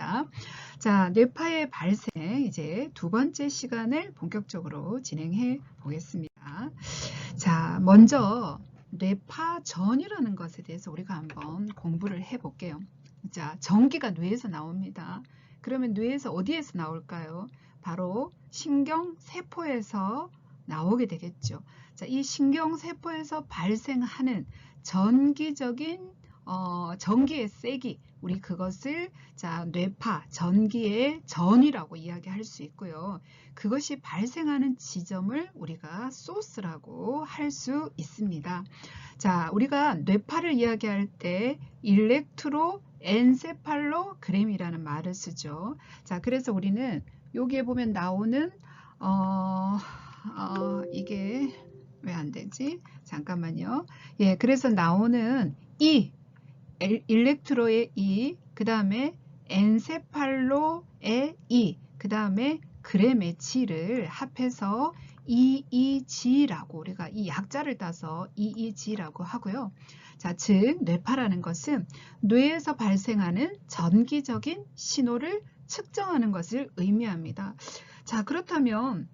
되겠습니다. 자, 뇌파의 발생 이제 두 번째 시간을 본격적으로 진행해 보겠습니다. 자, 먼저 뇌파전이라는 것에 대해서 우리가 한번 공부를 해 볼게요. 자, 전기가 뇌에서 나옵니다. 그러면 뇌에서 어디에서 나올까요? 바로 신경세포에서 나오게 되겠죠. 자, 이 신경세포에서 발생하는 전기적인 전기의 세기, 우리 그것을 자 뇌파, 전기의 전이라고 이야기할 수 있고요. 그것이 발생하는 지점을 우리가 소스라고 할 수 있습니다. 자, 우리가 뇌파를 이야기할 때 일렉트로엔세팔로그램이라는 말을 쓰죠. 자, 그래서 우리는 여기에 보면 나오는 이게 왜 안 되지? 잠깐만요. 예, 그래서 나오는 일렉트로의 그 다음에 엔세팔로의 그 다음에 그램의 G를 합해서 EEG라고 우리가 이 약자를 따서 EEG라고 하고요. 자, 즉 뇌파라는 것은 뇌에서 발생하는 전기적인 신호를 측정하는 것을 의미합니다. 자, 그렇다면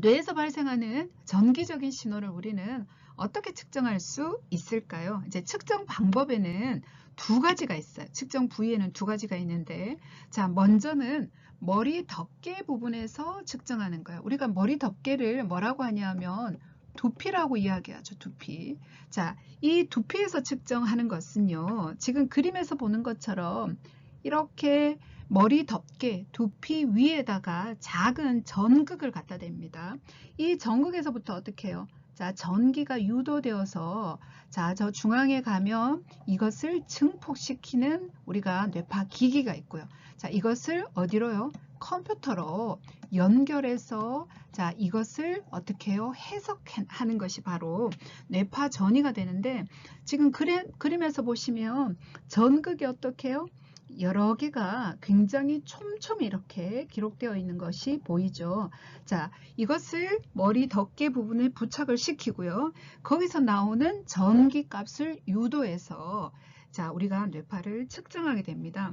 뇌에서 발생하는 전기적인 신호를 우리는 어떻게 측정할 수 있을까요? 이제 측정 방법에는 두 가지가 있어요. 측정 부위에는 두 가지가 있는데, 자, 먼저는 머리 덮개 부분에서 측정하는 거예요. 우리가 머리 덮개를 뭐라고 하냐면 두피라고 이야기하죠. 두피. 자, 이 두피에서 측정하는 것은요, 지금 그림에서 보는 것처럼 이렇게 머리 덮개, 두피 위에다가 작은 전극을 갖다 댑니다. 이 전극에서부터 어떻게 해요? 자, 전기가 유도되어서 자, 저 중앙에 가면 이것을 증폭시키는 우리가 뇌파 기기가 있고요. 자, 이것을 어디로요? 컴퓨터로 연결해서 자, 이것을 어떻게 해요? 해석하는 것이 바로 뇌파 전이가 되는데, 지금 그림에서 보시면 전극이 어떻게 해요? 여러 개가 굉장히 촘촘히 이렇게 기록되어 있는 것이 보이죠. 자, 이것을 머리 덮개 부분에 부착을 시키고요. 거기서 나오는 전기 값을 유도해서 자, 우리가 뇌파를 측정하게 됩니다.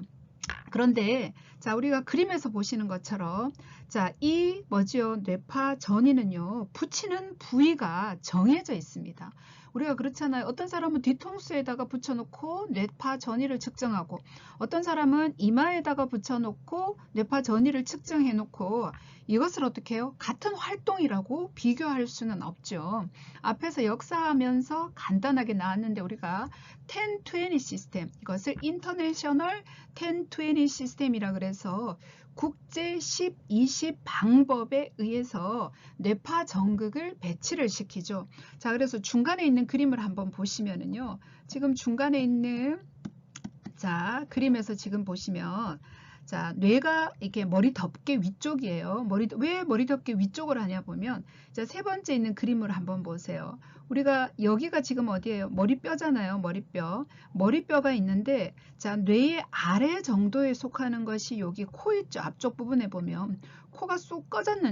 그런데 자, 우리가 그림에서 보시는 것처럼 자, 이 뭐지요? 뇌파 전이는요, 붙이는 부위가 정해져 있습니다. 우리가 그렇잖아요. 어떤 사람은 뒤통수에다가 붙여놓고 뇌파 전이를 측정하고, 어떤 사람은 이마에다가 붙여놓고 뇌파 전이를 측정해놓고, 이것을 어떻게 해요? 같은 활동이라고 비교할 수는 없죠. 앞에서 역사하면서 간단하게 나왔는데 우리가 10-20 시스템, 이것을 인터내셔널 10-20 시스템이라 그래서 국제 10-20 방법에 의해서 뇌파 전극을 배치를 시키죠. 자, 그래서 중간에 있는 그림을 한번 보시면은요. 지금 중간에 있는 자, 그림에서 지금 보시면 자, 뇌가 이렇게 머리 덮개 위쪽이에요. 왜 머리 덮개 위쪽을 하냐 보면 자, 세 번째 있는 그림을 한번 보세요. 우리가 여기가 지금 어디예요? 머리뼈잖아요. 머리뼈. 머리뼈가 있는데 자, 뇌의 아래 정도에 속하는 것이 여기 코 있죠. 앞쪽 부분에 보면 코가 쏙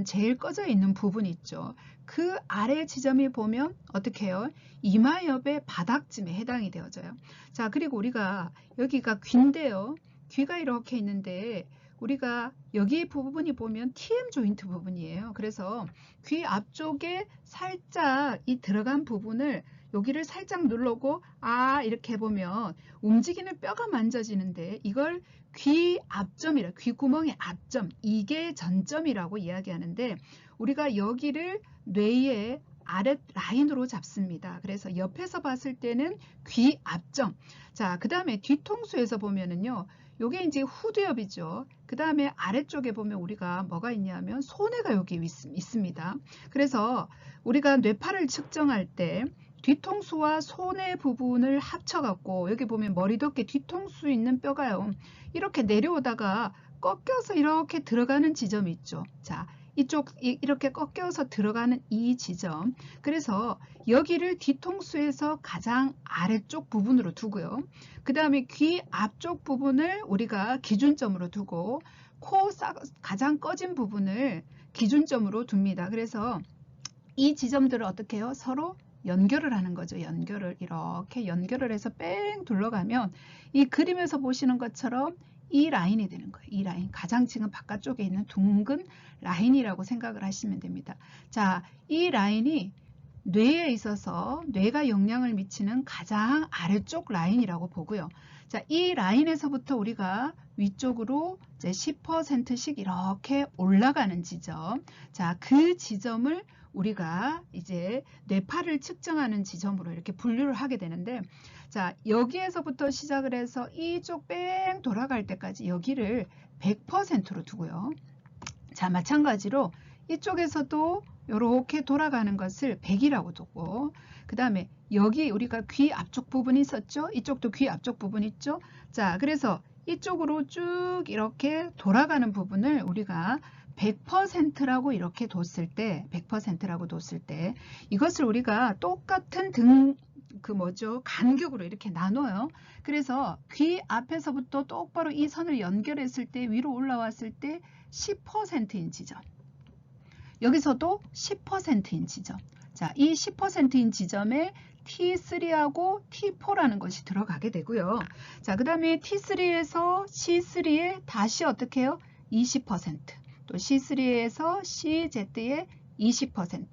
제일 꺼져 있는 부분이 있죠. 그 아래 지점이 보면 어떻게 해요? 이마 옆의 바닥쯤에 해당이 되어져요. 자, 그리고 우리가 여기가 귀인데요. 귀가 이렇게 있는데 우리가 여기 부분이 보면 TM 조인트 부분이에요. 그래서 귀 앞쪽에 살짝 이 들어간 부분을 여기를 살짝 누르고 이렇게 해보면 움직이는 뼈가 만져지는데 이걸 귀 앞점이라, 귀 구멍의 앞점, 이게 전점이라고 이야기하는데 우리가 여기를 뇌의 아랫 라인으로 잡습니다. 그래서 옆에서 봤을 때는 귀 앞점. 자, 그 다음에 뒤통수에서 보면은요. 요게 이제 후두엽이죠. 그 다음에 아래쪽에 보면 우리가 뭐가 있냐면 손해가 여기 있습니다. 그래서 우리가 뇌파를 측정할 때 뒤통수와 손해 부분을 합쳐갖고 여기 보면 머리 덮개 뒤통수 있는 뼈가요. 이렇게 내려오다가 꺾여서 이렇게 들어가는 지점이 있죠. 자, 이쪽 이렇게 꺾여서 들어가는 이 지점. 그래서 여기를 뒤통수에서 가장 아래쪽 부분으로 두고요. 그 다음에 귀 앞쪽 부분을 우리가 기준점으로 두고 코 가장 꺼진 부분을 기준점으로 둡니다. 그래서 이 지점들을 어떻게 해요? 서로 연결을 하는 거죠. 이렇게 연결을 해서 뺑 둘러가면 이 그림에서 보시는 것처럼 이 라인이 되는 거예요. 이 라인. 가장 지금 바깥쪽에 있는 둥근 라인이라고 생각을 하시면 됩니다. 자, 이 라인이 뇌에 있어서 뇌가 영향을 미치는 가장 아래쪽 라인이라고 보고요. 자, 이 라인에서부터 우리가 위쪽으로 이제 10%씩 이렇게 올라가는 지점. 자, 그 지점을 우리가 이제 뇌파를 측정하는 지점으로 이렇게 분류를 하게 되는데, 자, 여기에서부터 시작을 해서 이쪽 뺑 돌아갈 때까지 여기를 100%로 두고요. 자, 마찬가지로 이쪽에서도 이렇게 돌아가는 것을 100이라고 두고, 그 다음에 여기 우리가 귀 앞쪽 부분이 있었죠? 이쪽도 귀 앞쪽 부분 있죠? 자, 그래서 이쪽으로 쭉 이렇게 돌아가는 부분을 우리가 100%라고 이렇게 뒀을 때, 100%라고 뒀을 때, 이것을 우리가 똑같은 간격으로 이렇게 나눠요. 그래서 귀 앞에서부터 똑바로 이 선을 연결했을 때, 위로 올라왔을 때 10%인 지점. 여기서도 10%인 지점. 자, 이 10%인 지점에 T3하고 T4라는 것이 들어가게 되고요. 자, 그 다음에 T3에서 C3에 다시 어떻게 해요? 20%. 또 C3에서 CZ에 20%.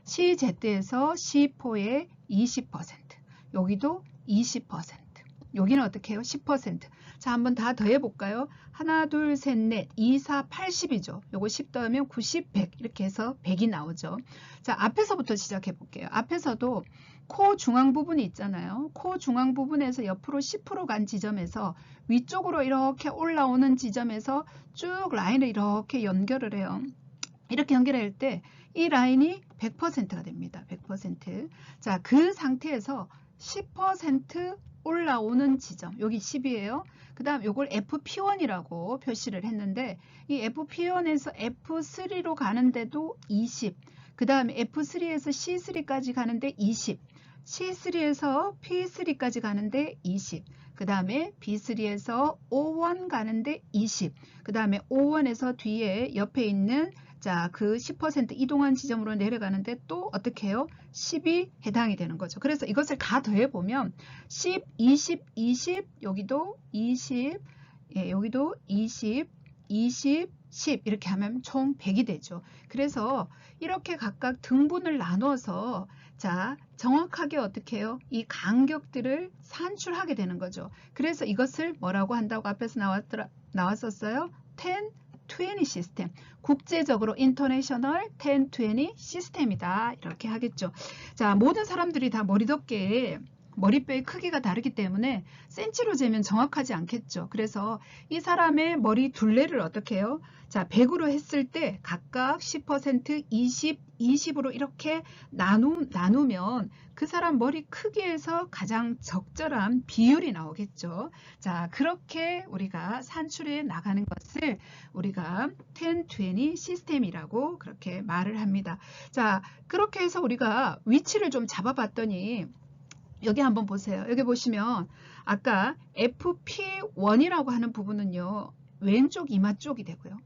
CZ에서 C4에 20%. 여기도 20%. 여기는 어떻게 해요? 10%. 자, 한번 다 더해볼까요? 하나, 둘, 셋, 넷, 2, 4, 80이죠. 요거 10 더하면 90, 100 이렇게 해서 100이 나오죠. 자, 앞에서부터 시작해 볼게요. 앞에서도 코 중앙 부분이 있잖아요. 코 중앙 부분에서 옆으로 10% 간 지점에서 위쪽으로 이렇게 올라오는 지점에서 쭉 라인을 이렇게 연결을 해요. 이렇게 연결할 때 이 라인이 100%가 됩니다. 100%. 자, 그 상태에서 10% 올라오는 지점, 여기 10이에요. 그 다음 요걸 FP1이라고 표시를 했는데, 이 FP1에서 F3로 가는데도 20, 그 다음에 F3에서 C3까지 가는데 20, C3에서 P3까지 가는데 20, 그 다음에 B3에서 O1 가는데 20, 그 다음에 O1에서 뒤에 옆에 있는 자, 그 10% 이동한 지점으로 내려가는데 또 어떻게 해요? 10이 해당이 되는 거죠. 그래서 이것을 다 더해보면 10, 20, 20, 여기도 20, 예, 여기도 20, 20, 10 이렇게 하면 총 100이 되죠. 그래서 이렇게 각각 등분을 나눠서 자, 정확하게 어떻게 해요? 이 간격들을 산출하게 되는 거죠. 그래서 이것을 뭐라고 한다고 앞에서 나왔었어요? 10, 20 시스템. 국제적으로 인터내셔널 10, 20 시스템이다. 이렇게 하겠죠. 자, 모든 사람들이 다 머리덮개에 머리뼈의 크기가 다르기 때문에 센치로 재면 정확하지 않겠죠. 그래서 이 사람의 머리 둘레를 어떻게 해요? 자, 100으로 했을 때 각각 10%, 20, 20으로 이렇게 나누면 그 사람 머리 크기에서 가장 적절한 비율이 나오겠죠. 자, 그렇게 우리가 산출해 나가는 것을 우리가 10, 20 시스템이라고 그렇게 말을 합니다. 자, 그렇게 해서 우리가 위치를 좀 잡아봤더니 여기 한번 보세요. 여기 보시면 아까 FP1이라고 하는 부분은요. 왼쪽 이마 쪽이 되고요.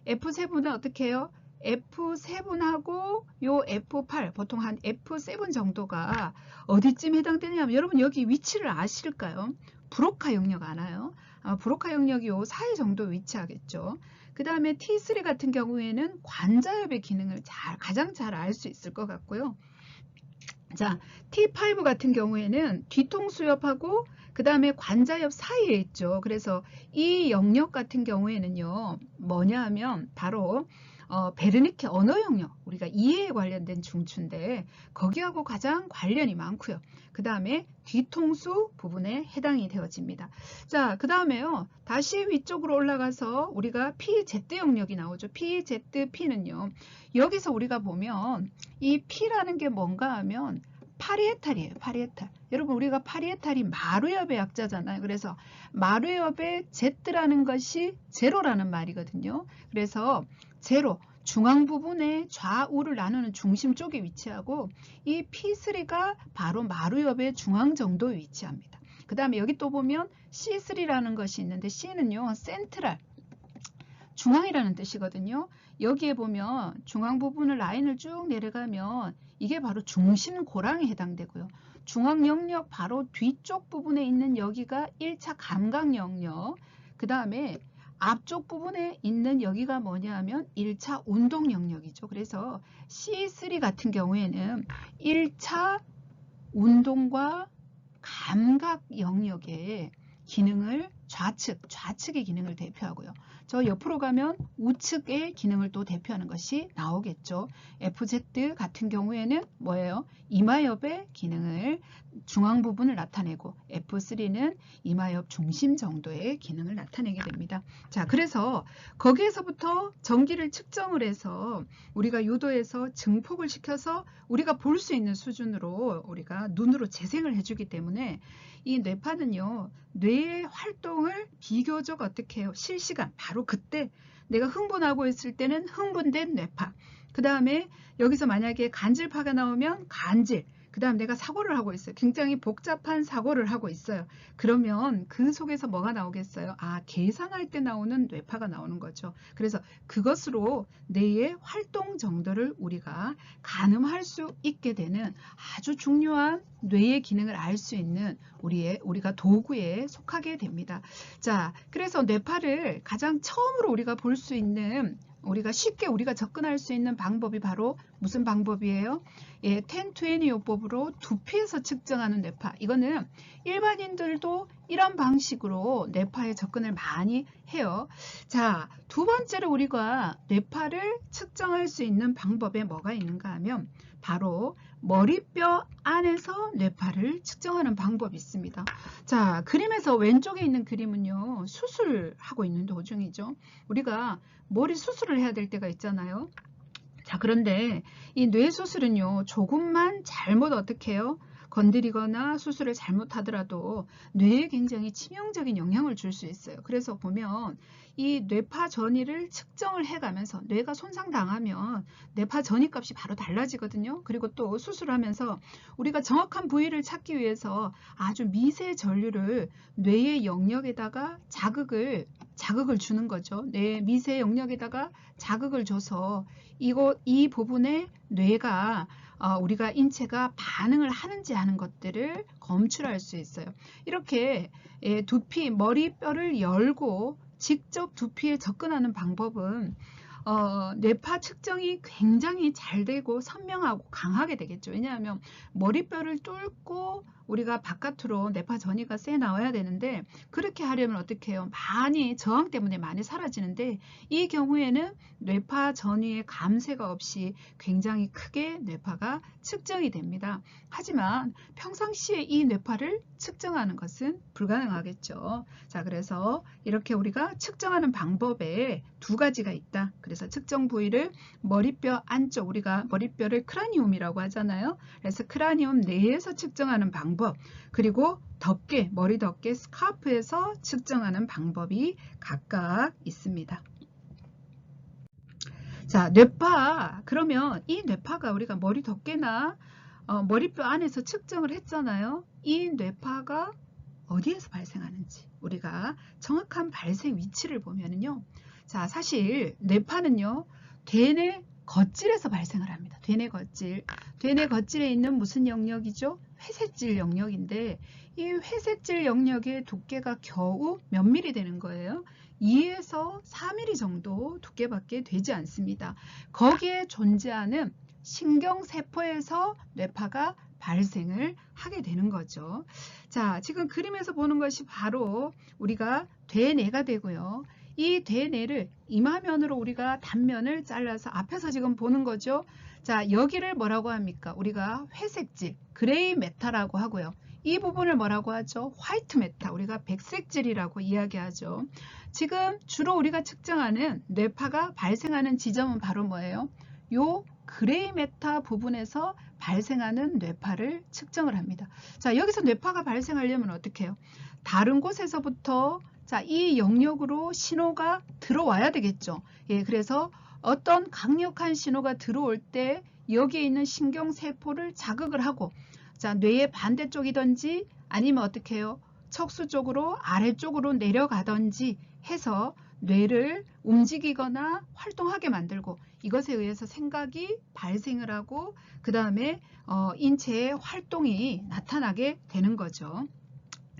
F7은 어떻게 해요? F7하고 요 F8 보통 한 F7 정도가 어디쯤 해당되냐면 여러분 여기 위치를 아실까요? 브로카 영역 아나요? 브로카 영역이 요 사이 정도 위치하겠죠. 그 다음에 T3 같은 경우에는 관자엽의 기능을 가장 잘 알 수 있을 것 같고요. 자, T5 같은 경우에는 뒤통수엽하고 그 다음에 관자엽 사이에 있죠. 그래서 이 영역 같은 경우에는요. 뭐냐 하면 바로 베르니케 언어 영역, 우리가 이해에 관련된 중추인데 거기하고 가장 관련이 많고요. 그 다음에 뒤통수 부분에 해당이 되어집니다. 자, 그 다음에요. 다시 위쪽으로 올라가서 우리가 PZ 영역이 나오죠. PZP는요. 여기서 우리가 보면 이 P라는 게 뭔가 하면 파리에탈이에요. 파리에탈. 여러분 우리가 파리에탈이 마루엽의 약자잖아요. 그래서 마루엽의 Z라는 것이 제로라는 말이거든요. 그래서 제로, 중앙 부분에 좌우를 나누는 중심 쪽에 위치하고 이 P3가 바로 마루엽의 중앙 정도에 위치합니다. 그 다음에 여기 또 보면 C3라는 것이 있는데 C는요. 센트럴, 중앙이라는 뜻이거든요. 여기에 보면 중앙 부분을 라인을 쭉 내려가면 이게 바로 중심고랑에 해당되고요. 중앙 영역 바로 뒤쪽 부분에 있는 여기가 1차 감각 영역, 그 다음에 앞쪽 부분에 있는 여기가 뭐냐 하면 1차 운동 영역이죠. 그래서 C3 같은 경우에는 1차 운동과 감각 영역의 기능을 좌측의 기능을 대표하고요. 저 옆으로 가면 우측의 기능을 또 대표하는 것이 나오겠죠. FZ 같은 경우에는 뭐예요? 이마엽의 기능을 중앙 부분을 나타내고 F3는 이마엽 중심 정도의 기능을 나타내게 됩니다. 자, 그래서 거기에서부터 전기를 측정을 해서 우리가 유도해서 증폭을 시켜서 우리가 볼 수 있는 수준으로 우리가 눈으로 재생을 해주기 때문에 이 뇌파는요, 뇌의 활동을 비교적 어떻게 해요? 실시간, 바로 그때 내가 흥분하고 있을 때는 흥분된 뇌파, 그 다음에 여기서 만약에 간질파가 나오면 간질, 그 다음 내가 사고를 하고 있어요. 굉장히 복잡한 사고를 하고 있어요. 그러면 그 속에서 뭐가 나오겠어요? 아, 계산할 때 나오는 뇌파가 나오는 거죠. 그래서 그것으로 뇌의 활동 정도를 우리가 가늠할 수 있게 되는 아주 중요한 뇌의 기능을 알 수 있는 우리가 도구에 속하게 됩니다. 자, 그래서 뇌파를 가장 처음으로 우리가 볼 수 있는 우리가 쉽게 접근할 수 있는 방법이 바로 무슨 방법이에요? 예, 10-20 요법으로 두피에서 측정하는 뇌파. 이거는 일반인들도 이런 방식으로 뇌파에 접근을 많이 해요. 자, 두 번째로 우리가 뇌파를 측정할 수 있는 방법에 뭐가 있는가 하면 바로 머리뼈 안에서 뇌파를 측정하는 방법이 있습니다. 자, 그림에서 왼쪽에 있는 그림은요, 수술하고 있는 도중이죠. 우리가 머리 수술을 해야 될 때가 있잖아요. 자, 그런데 이 뇌 수술은요, 조금만 잘못 어떻게 해요? 건드리거나 수술을 잘못하더라도 뇌에 굉장히 치명적인 영향을 줄 수 있어요. 그래서 보면 이 뇌파 전이를 측정을 해가면서 뇌가 손상당하면 뇌파 전이 값이 바로 달라지거든요. 그리고 또 수술하면서 우리가 정확한 부위를 찾기 위해서 아주 미세 전류를 뇌의 영역에다가 자극을 주는 거죠. 뇌 미세 영역에다가 자극을 줘서 이 부분에 뇌가 우리가 인체가 반응을 하는지 하는 것들을 검출할 수 있어요. 이렇게 두피, 머리뼈를 열고 직접 두피에 접근하는 방법은 뇌파 측정이 굉장히 잘 되고 선명하고 강하게 되겠죠. 왜냐하면 머리뼈를 뚫고 우리가 바깥으로 뇌파 전이가 새 나와야 되는데 그렇게 하려면 어떻게 해요? 많이 저항 때문에 많이 사라지는데 이 경우에는 뇌파 전이의 감쇄가 없이 굉장히 크게 뇌파가 측정이 됩니다. 하지만 평상시에 이 뇌파를 측정하는 것은 불가능하겠죠. 자, 그래서 이렇게 우리가 측정하는 방법에 두 가지가 있다. 그래서 측정 부위를 머리뼈 안쪽, 우리가 머리뼈를 크라니움이라고 하잖아요. 그래서 크라니움 내에서 측정하는 방법, 그리고 덮개, 머리 덮개 스카프에서 측정하는 방법이 각각 있습니다. 자, 뇌파. 그러면 이 뇌파가 우리가 머리 덮개나 머리뼈 안에서 측정을 했잖아요. 이 뇌파가 어디에서 발생하는지 우리가 정확한 발생 위치를 보면은요. 자, 사실 뇌파는요, 대뇌 겉질에서 발생을 합니다. 대뇌 겉질. 대뇌 겉질에 있는 무슨 영역이죠? 회색질 영역인데 이 회색질 영역의 두께가 겨우 몇 미리 되는 거예요? 2에서 4mm 정도 두께밖에 되지 않습니다. 거기에 존재하는 신경세포에서 뇌파가 발생을 하게 되는 거죠. 자, 지금 그림에서 보는 것이 바로 우리가 대뇌가 되고요. 이 대뇌를 이마면으로 우리가 단면을 잘라서 앞에서 지금 보는 거죠. 자, 여기를 뭐라고 합니까? 우리가 회색질, 그레이 메타라고 하고요. 이 부분을 뭐라고 하죠? 화이트 메타, 우리가 백색질이라고 이야기하죠. 지금 주로 우리가 측정하는 뇌파가 발생하는 지점은 바로 뭐예요? 요 그레이 메타 부분에서 발생하는 뇌파를 측정을 합니다. 자, 여기서 뇌파가 발생하려면 어떻게 해요? 다른 곳에서부터 자, 이 영역으로 신호가 들어와야 되겠죠. 예, 그래서 어떤 강력한 신호가 들어올 때 여기에 있는 신경세포를 자극을 하고 자, 뇌의 반대쪽이든지 아니면 어떻게 해요? 척수 쪽으로 아래쪽으로 내려가든지 해서 뇌를 움직이거나 활동하게 만들고 이것에 의해서 생각이 발생을 하고 그 다음에 인체의 활동이 나타나게 되는 거죠.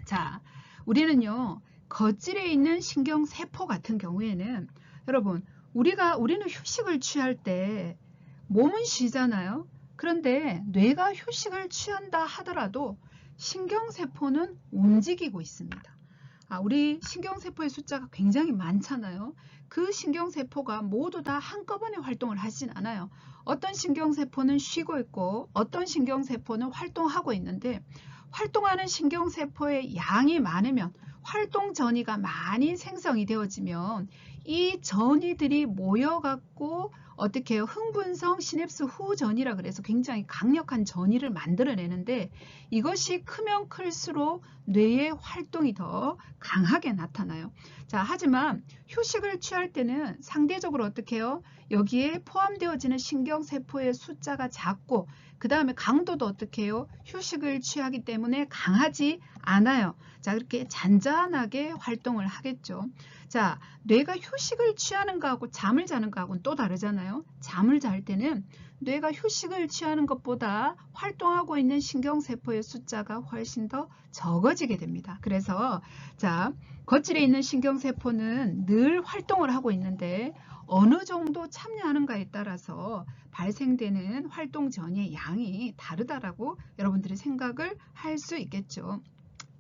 자, 우리는요. 겉질에 있는 신경세포 같은 경우에는 여러분 우리는 휴식을 취할 때 몸은 쉬잖아요. 그런데 뇌가 휴식을 취한다 하더라도 신경세포는 움직이고 있습니다. 우리 신경세포의 숫자가 굉장히 많잖아요. 그 신경세포가 모두 다 한꺼번에 활동을 하진 않아요. 어떤 신경세포는 쉬고 있고 어떤 신경세포는 활동하고 있는데 활동하는 신경세포의 양이 많으면 활동 전이가 많이 생성이 되어지면 이 전이들이 모여갖고 어떻게 해요? 흥분성 시냅스 후전이라 그래서 굉장히 강력한 전이를 만들어내는데 이것이 크면 클수록 뇌의 활동이 더 강하게 나타나요. 자, 하지만 휴식을 취할 때는 상대적으로 어떻게 해요? 여기에 포함되어지는 신경세포의 숫자가 작고 그 다음에 강도도 어떻게 해요? 휴식을 취하기 때문에 강하지 않아요. 자, 이렇게 잔잔하게 활동을 하겠죠. 자, 뇌가 휴식을 취하는 거하고 잠을 자는 거하고는 또 다르잖아요. 잠을 잘 때는 뇌가 휴식을 취하는 것보다 활동하고 있는 신경세포의 숫자가 훨씬 더 적어지게 됩니다. 그래서 자, 겉질에 있는 신경세포는 늘 활동을 하고 있는데 어느 정도 참여하는가에 따라서 발생되는 활동 전의 양이 다르다라고 여러분들이 생각을 할 수 있겠죠.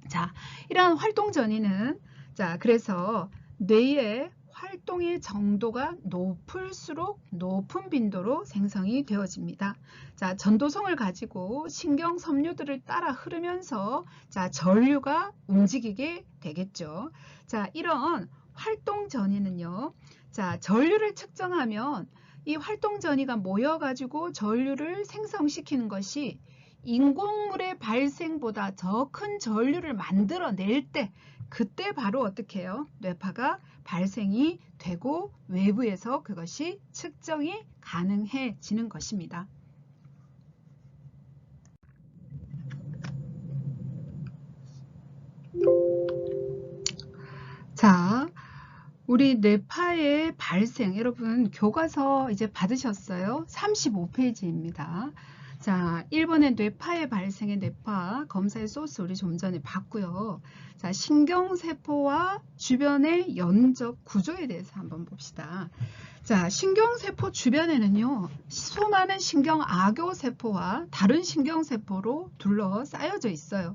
자, 이러한 활동 전이는 자, 그래서 뇌의 활동의 정도가 높을수록 높은 빈도로 생성이 되어집니다. 자, 전도성을 가지고 신경 섬유들을 따라 흐르면서 자, 전류가 움직이게 되겠죠. 자, 이런 활동 전이는요. 자, 전류를 측정하면 이 활동 전이가 모여 가지고 전류를 생성시키는 것이 인공물의 발생보다 더 큰 전류를 만들어낼 때 그때 바로 어떻게 해요? 뇌파가 발생이 되고 외부에서 그것이 측정이 가능해지는 것입니다. 자, 우리 뇌파의 발생, 여러분 교과서 이제 받으셨어요? 35페이지입니다. 자, 1번의 뇌파의 발생의 뇌파 검사의 소스 우리 좀 전에 봤고요. 자, 신경세포와 주변의 연적 구조에 대해서 한번 봅시다. 자, 신경세포 주변에는요, 수많은 신경악교세포와 다른 신경세포로 둘러싸여져 있어요.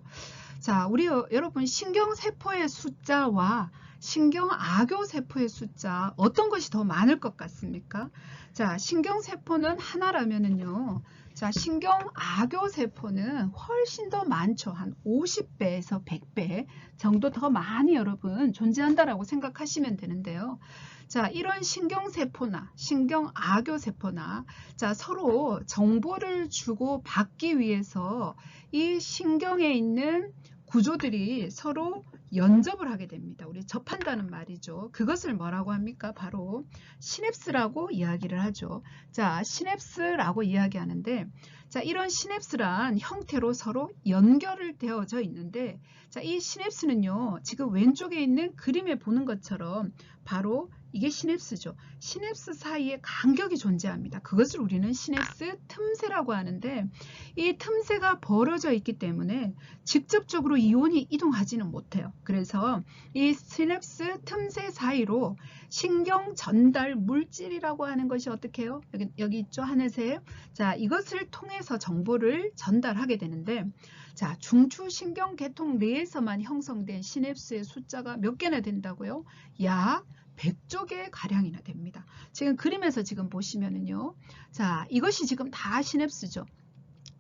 자, 우리 여러분 신경세포의 숫자와 신경악교세포의 숫자 어떤 것이 더 많을 것 같습니까? 자, 신경세포는 하나라면은요. 자, 신경악교세포는 훨씬 더 많죠. 한 50배에서 100배 정도 더 많이 여러분 존재한다라고 생각하시면 되는데요. 자, 이런 신경세포나 신경악교세포나 자, 서로 정보를 주고 받기 위해서 이 신경에 있는 구조들이 서로 연접을 하게 됩니다. 우리 접한다는 말이죠. 그것을 뭐라고 합니까? 바로 시냅스라고 이야기를 하죠. 자, 시냅스라고 이야기하는데 자, 이런 시냅스란 형태로 서로 연결을 되어져 있는데 자, 이 시냅스는요. 지금 왼쪽에 있는 그림에 보는 것처럼 바로 이게 시냅스죠. 시냅스 사이에 간격이 존재합니다. 그것을 우리는 시냅스 틈새라고 하는데 이 틈새가 벌어져 있기 때문에 직접적으로 이온이 이동하지는 못해요. 그래서 이 시냅스 틈새 사이로 신경 전달 물질이라고 하는 것이 어떻게 해요? 여기 있죠? 하늘색. 자, 이것을 통해서 정보를 전달하게 되는데 자, 중추신경계통 내에서만 형성된 시냅스의 숫자가 몇 개나 된다고요? 약 100조 개 가량이나 됩니다. 지금 그림에서 지금 보시면은요. 자, 이것이 지금 다 시냅스죠.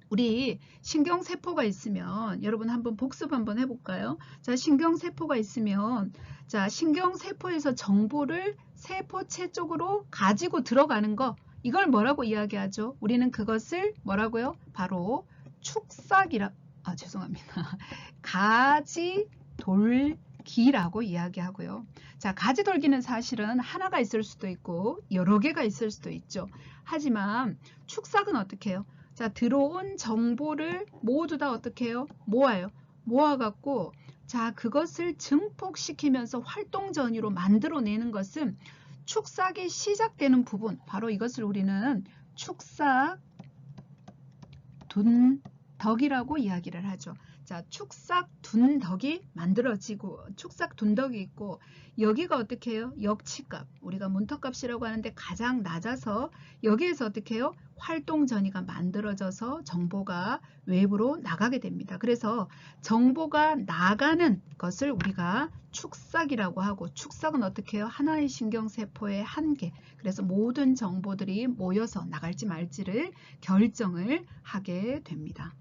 우리 신경세포가 있으면 여러분 한번 복습 한번 해볼까요? 자, 신경세포가 있으면 자, 신경세포에서 정보를 세포체 쪽으로 가지고 들어가는 거 이걸 뭐라고 이야기하죠? 우리는 그것을 뭐라고요? 바로 축삭이라 죄송합니다. 가지돌기라고 이야기하고요. 자, 가지돌기는 사실은 하나가 있을 수도 있고 여러 개가 있을 수도 있죠. 하지만 축삭은 어떻게 해요? 자, 들어온 정보를 모두 다 어떻게 해요? 모아요. 모아갖고 자, 그것을 증폭시키면서 활동 전이로 만들어내는 것은 축삭이 시작되는 부분, 바로 이것을 우리는 축삭 둔덕이라고 이야기를 하죠. 자, 자, 축삭둔덕이 만들어지고 축삭둔덕이 있고 여기가 어떻게 해요? 역치값, 우리가 문터값이라고 하는데 가장 낮아서 여기에서 어떻게 해요? 활동 전이가 만들어져서 정보가 외부로 나가게 됩니다. 그래서 정보가 나가는 것을 우리가 축삭이라고 하고, 축삭은 어떻게 해요? 하나의 신경세포의 한계, 그래서 모든 정보들이 모여서 나갈지 말지를 결정을 하게 됩니다.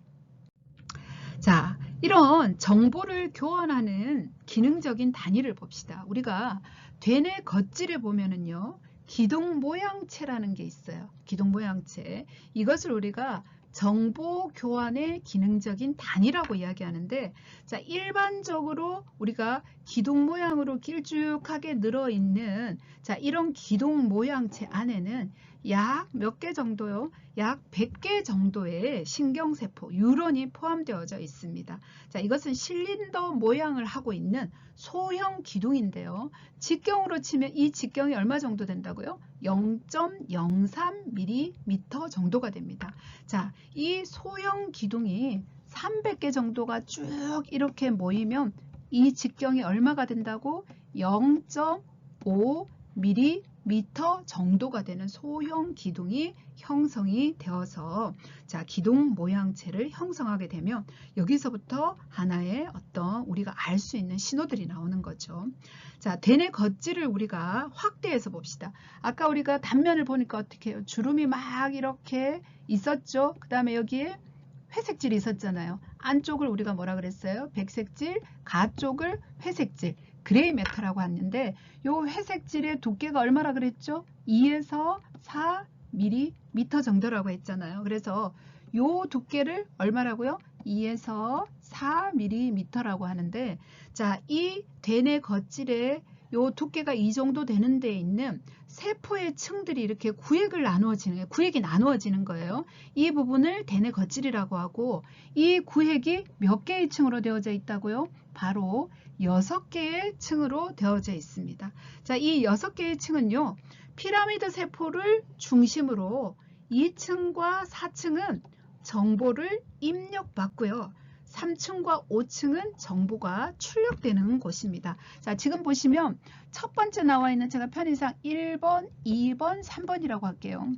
자, 이런 정보를 교환하는 기능적인 단위를 봅시다. 우리가 되뇌 겉질에 보면은요, 기둥모양체라는 게 있어요. 기둥모양체. 이것을 우리가 정보 교환의 기능적인 단위라고 이야기하는데, 자, 일반적으로 우리가 기둥 모양으로 길쭉하게 늘어있는, 자, 이런 기둥 모양체 안에는 약 몇 개 정도요? 약 100개 정도의 신경세포, 뉴런이 포함되어져 있습니다. 자, 이것은 실린더 모양을 하고 있는 소형 기둥인데요. 직경으로 치면 이 직경이 얼마 정도 된다고요? 0.03mm 정도가 됩니다. 자, 이 소형 기둥이 300개 정도가 쭉 이렇게 모이면 이 직경이 얼마가 된다고? 0.5mm 정도가 되는 소형 기둥이 형성이 되어서, 자, 기둥 모양체를 형성하게 되면 여기서부터 하나의 어떤 우리가 알 수 있는 신호들이 나오는 거죠. 자, 되뇌 겉질을 우리가 확대해서 봅시다. 아까 우리가 단면을 보니까 어떻게 해요? 주름이 막 이렇게 있었죠. 그 다음에 여기에 회색질이 있었잖아요. 안쪽을 우리가 뭐라 그랬어요? 백색질, 가쪽을 회색질, 그레이 매터라고 했는데, 요 회색질의 두께가 얼마나 그랬죠? 2에서 4mm 정도라고 했잖아요. 그래서 요 두께를 얼마라고요? 2에서 4mm라고 하는데, 자, 이 되뇌 겉질의 요 두께가 이 정도 되는 데 있는 세포의 층들이 이렇게 구획이 나누어지는 거예요. 이 부분을 되뇌 겉질이라고 하고, 이 구획이 몇 개의 층으로 되어져 있다고요? 바로 6개의 층으로 되어져 있습니다. 자, 이 6개의 층은요, 피라미드 세포를 중심으로 2층과 4층은 정보를 입력받고요. 3층과 5층은 정보가 출력되는 곳입니다. 자, 지금 보시면 첫 번째 나와 있는, 제가 편의상 1번, 2번, 3번이라고 할게요.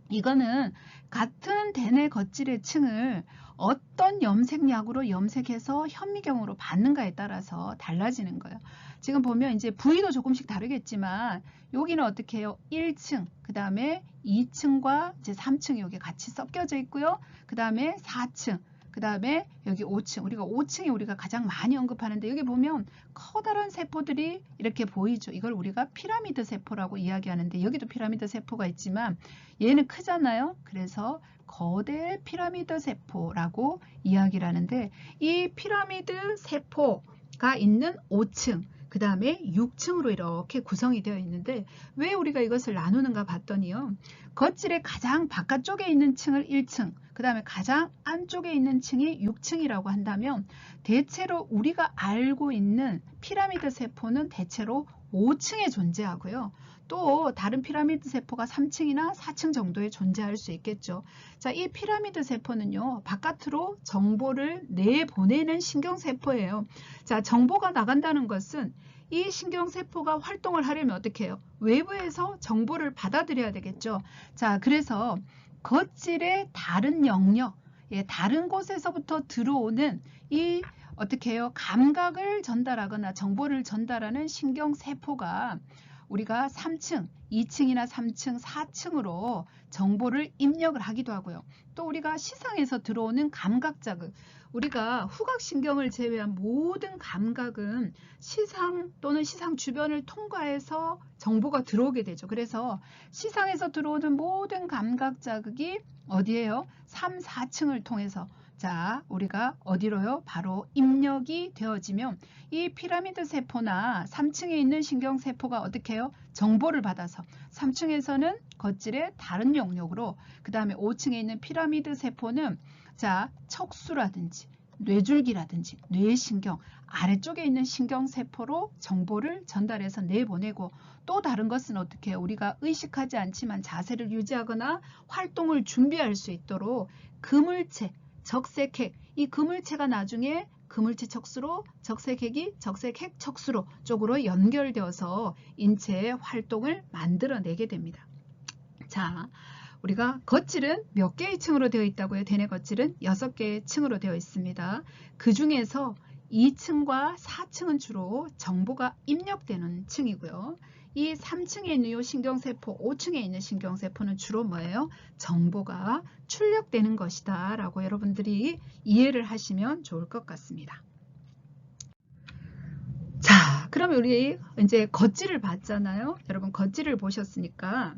이거는 같은 되뇌 겉질의 층을 어떤 염색약으로 염색해서 현미경으로 받는가에 따라서 달라지는 거예요. 지금 보면 이제 부위도 조금씩 다르겠지만 여기는 어떻게 해요? 1층, 그 다음에 2층과 이제 3층이 여기 같이 섞여져 있고요. 그 다음에 4층, 그 다음에 여기 5층, 우리가 5층이 우리가 가장 많이 언급하는데, 여기 보면 커다란 세포들이 이렇게 보이죠. 이걸 우리가 피라미드 세포라고 이야기하는데, 여기도 피라미드 세포가 있지만 얘는 크잖아요. 그래서 거대 피라미드 세포라고 이야기를 하는데, 이 피라미드 세포가 있는 5층, 그 다음에 6층으로 이렇게 구성이 되어 있는데, 왜 우리가 이것을 나누는가 봤더니요, 겉질의 가장 바깥쪽에 있는 층을 1층, 그 다음에 가장 안쪽에 있는 층이 6층이라고 한다면, 대체로 우리가 알고 있는 피라미드 세포는 대체로 5층에 존재하고요. 또 다른 피라미드 세포가 3층이나 4층 정도에 존재할 수 있겠죠. 자, 이 피라미드 세포는요, 바깥으로 정보를 내보내는 신경세포예요. 자, 정보가 나간다는 것은 이 신경세포가 활동을 하려면 어떻게 해요? 외부에서 정보를 받아들여야 되겠죠. 자, 그래서 겉질의 다른 영역, 다른 곳에서부터 들어오는 이 어떻게 해요? 감각을 전달하거나 정보를 전달하는 신경세포가 우리가 3층, 2층이나 3층, 4층으로 정보를 입력을 하기도 하고요. 또 우리가 시상에서 들어오는 감각 자극, 우리가 후각신경을 제외한 모든 감각은 시상 또는 시상 주변을 통과해서 정보가 들어오게 되죠. 그래서 시상에서 들어오는 모든 감각 자극이 어디예요? 3, 4층을 통해서, 자, 우리가 어디로요? 바로 입력이 되어지면 이 피라미드 세포나 3층에 있는 신경세포가 어떻게 해요? 정보를 받아서 3층에서는 겉질의 다른 영역으로, 그 다음에 5층에 있는 피라미드 세포는, 자, 척수라든지 뇌줄기라든지 뇌신경, 아래쪽에 있는 신경세포로 정보를 전달해서 내보내고, 또 다른 것은 어떻게 해요? 우리가 의식하지 않지만 자세를 유지하거나 활동을 준비할 수 있도록 그물체, 적색핵, 이 그물체가 나중에 그물질 척수로, 적색핵이 적색핵 척수로 쪽으로 연결되어서 인체의 활동을 만들어내게 됩니다. 자, 우리가 겉질은 몇 개의 층으로 되어 있다고요? 대뇌 겉질은 6개의 층으로 되어 있습니다. 그 중에서 2층과 4층은 주로 정보가 입력되는 층이고요. 이 3층에 있는 이 신경세포, 5층에 있는 신경세포는 주로 뭐예요? 정보가 출력되는 것이다 라고 여러분들이 이해를 하시면 좋을 것 같습니다. 자, 그러면 우리 이제 겉질을 봤잖아요. 여러분 겉질을 보셨으니까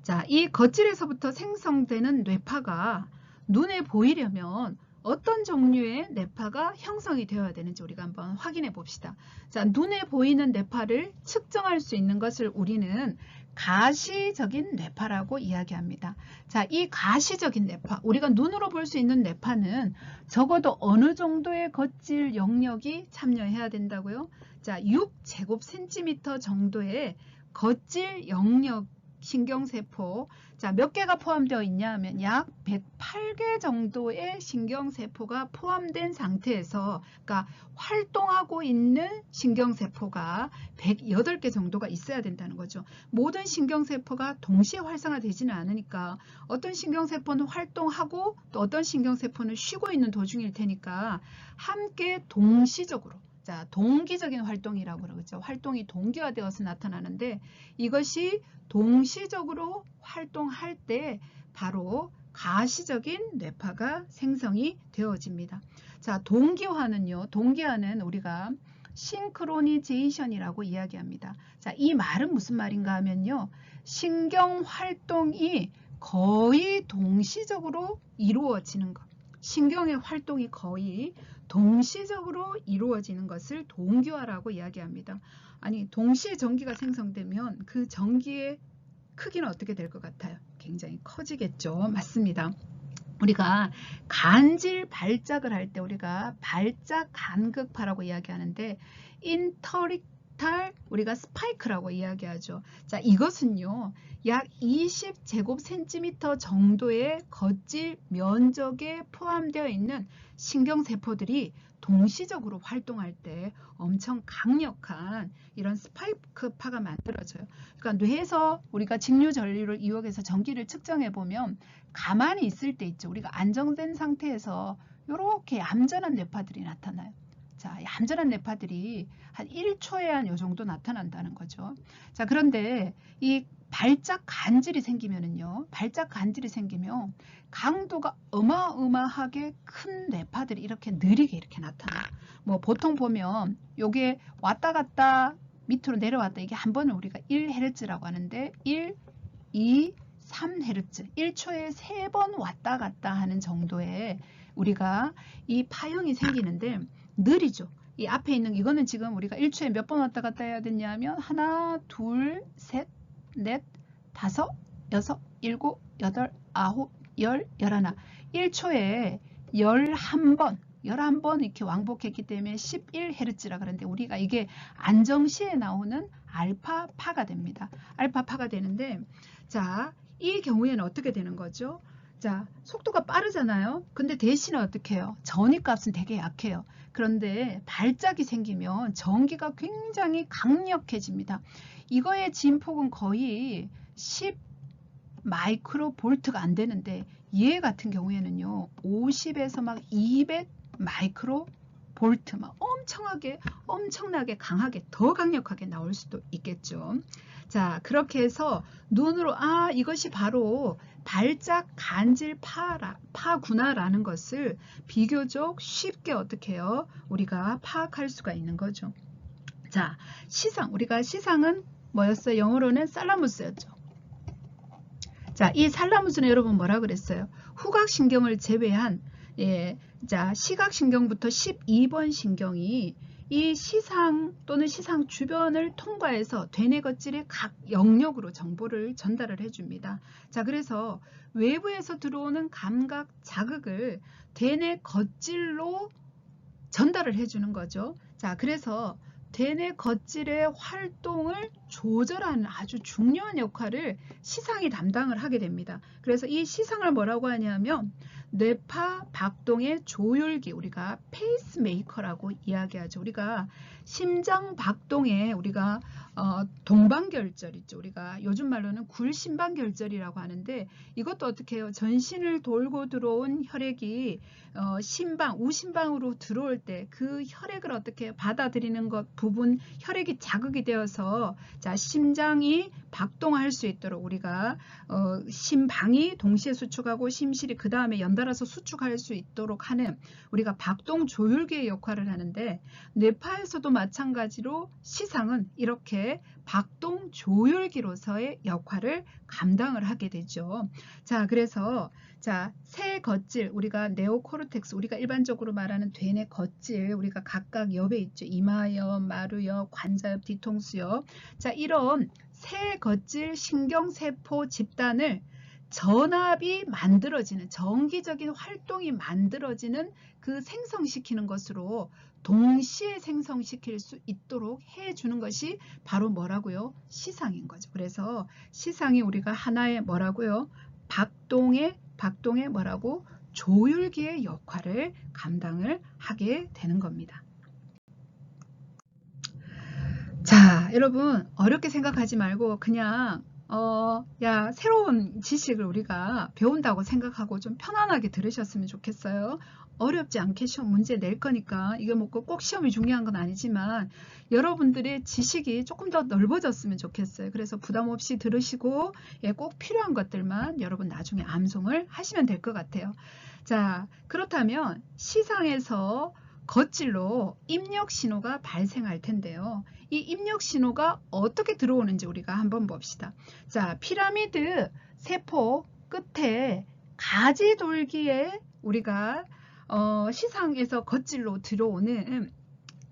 자, 이 겉질에서부터 생성되는 뇌파가 눈에 보이려면 어떤 종류의 뇌파가 형성이 되어야 되는지 우리가 한번 확인해 봅시다. 자, 눈에 보이는 뇌파를 측정할 수 있는 것을 우리는 가시적인 뇌파라고 이야기합니다. 자, 이 가시적인 뇌파, 우리가 눈으로 볼 수 있는 뇌파는 적어도 어느 정도의 겉질 영역이 참여해야 된다고요? 자, 6제곱센티미터 정도의 겉질 영역 신경세포, 자, 몇 개가 포함되어 있냐 하면 약 108개 정도의 신경세포가 포함된 상태에서, 그러니까 활동하고 있는 신경세포가 108개 정도가 있어야 된다는 거죠. 모든 신경세포가 동시에 활성화되지는 않으니까 어떤 신경세포는 활동하고 또 어떤 신경세포는 쉬고 있는 도중일 테니까 함께 동시적으로, 자, 동기적인 활동이라고 그러죠. 활동이 동기화되어서 나타나는데 이것이 동시적으로 활동할 때 바로 가시적인 뇌파가 생성이 되어집니다. 자, 동기화는요. 동기화는 우리가 싱크로니제이션이라고 이야기합니다. 자, 이 말은 무슨 말인가 하면요. 신경 활동이 거의 동시적으로 이루어지는 것. 신경의 활동이 거의 동시적으로 이루어지는 것을 동기화라고 이야기합니다. 아니, 동시에 전기가 생성되면 그 전기의 크기는 어떻게 될 것 같아요? 굉장히 커지겠죠. 맞습니다. 우리가 간질 발작을 할 때 우리가 발작 간극파라고 이야기하는데 인터릭탈 우리가 스파이크라고 이야기하죠. 자, 이것은요. 약 20제곱센티미터 정도의 겉질 면적에 포함되어 있는 신경세포들이 동시적으로 활동할 때 엄청 강력한 이런 스파이크파가 만들어져요. 그러니까 뇌에서 우리가 직류 전류를 이용해서 전기를 측정해 보면 가만히 있을 때 있죠. 우리가 안정된 상태에서 이렇게 얌전한 뇌파들이 나타나요. 자, 얌전한 뇌파들이 한 1초에 한 요 정도 나타난다는 거죠. 자, 그런데 이 발작 간질이 생기면은요. 발작 간질이 생기면 강도가 어마어마하게 큰 뇌파들이 이렇게 느리게 이렇게 나타나요. 뭐 보통 보면 요게 왔다 갔다 밑으로 내려왔다 이게 한 번을 우리가 1Hz라고 하는데 1, 2, 3Hz 1초에 3번 왔다 갔다 하는 정도의 우리가 이 파형이 생기는데 느리죠. 이 앞에 있는 이거는 지금 우리가 1초에 몇 번 왔다 갔다 해야 되냐면 하나, 둘, 셋, 넷, 다섯, 여섯, 일곱, 여덟, 아홉, 열, 열하나 1초에 11번 11번 이렇게 왕복했기 때문에 11Hz라 그러는데 우리가 이게 안정시에 나오는 알파파가 됩니다. 알파파가 되는데 자, 이 경우에는 어떻게 되는 거죠? 자, 속도가 빠르잖아요. 근데 대신에 어떻게 해요? 전위값은 되게 약해요. 그런데 발작이 생기면 전기가 굉장히 강력해집니다. 이거의 진폭은 거의 10 마이크로볼트가 안 되는데 얘 같은 경우에는요 50에서 막 200 마이크로볼트 막 엄청나게 강하게 더 강력하게 나올 수도 있겠죠. 자, 그렇게 해서 눈으로 이것이 바로 발작 간질 파구나라는 것을 비교적 쉽게 어떻게 해요? 우리가 파악할 수가 있는 거죠. 자, 시상 우리가 시상은 뭐였어요? 영어로는 살라무스였죠. 자, 이 살라무스는 여러분 뭐라 그랬어요? 후각신경을 제외한 자, 시각신경부터 12번 신경이 이 시상 또는 시상 주변을 통과해서 대뇌 겉질의 각 영역으로 정보를 전달을 해줍니다. 자, 그래서 외부에서 들어오는 감각 자극을 대뇌 겉질로 전달을 해주는 거죠. 자, 그래서 대뇌 겉질의 활동을 조절하는 아주 중요한 역할을 시상이 담당을 하게 됩니다. 그래서 이 시상을 뭐라고 하냐면 뇌파 박동의 조율기, 우리가 페이스메이커라고 이야기하죠. 우리가 심장 박동에 우리가 동반결절 있죠. 우리가 요즘 말로는 굴심방결절이라고 하는데, 이것도 어떻게 해요? 전신을 돌고 들어온 혈액이 심방, 우심방으로 들어올 때 그 혈액을 어떻게 받아들이는 것 부분, 혈액이 자극이 되어서 자, 심장이 박동할 수 있도록 우리가 심방이 동시에 수축하고 심실이 그 다음에 연달아서 수축할 수 있도록 하는 우리가 박동 조율기의 역할을 하는데, 뇌파에서도 마찬가지로 시상은 이렇게 박동 조율기로서의 역할을 감당을 하게 되죠. 자, 그래서 자, 새 겉질, 우리가 네오코르텍스, 우리가 일반적으로 말하는 되뇌 겉질, 우리가 각각 옆에 있죠. 이마엽, 마루엽, 관자엽, 뒤통수엽. 자, 이런 새 겉질 신경세포 집단을 전압이 만들어지는, 정기적인 활동이 만들어지는 그 생성시키는 것으로 동시에 생성시킬 수 있도록 해주는 것이 바로 뭐라고요? 시상인 거죠. 그래서 시상이 우리가 하나의 뭐라고요? 박동의 뭐라고? 조율기의 역할을 감당을 하게 되는 겁니다. 자, 여러분 어렵게 생각하지 말고 그냥 야, 새로운 지식을 우리가 배운다고 생각하고 좀 편안하게 들으셨으면 좋겠어요. 어렵지 않게 시험 문제 낼 거니까 이게 뭐 꼭 시험이 중요한 건 아니지만 여러분들의 지식이 조금 더 넓어졌으면 좋겠어요. 그래서 부담 없이 들으시고 꼭 필요한 것들만 여러분 나중에 암송을 하시면 될 것 같아요. 자, 그렇다면 시상에서 겉질로 입력 신호가 발생할 텐데요. 이 입력 신호가 어떻게 들어오는지 우리가 한번 봅시다. 자, 피라미드 세포 끝에 가지돌기에 우리가 시상에서 겉질로 들어오는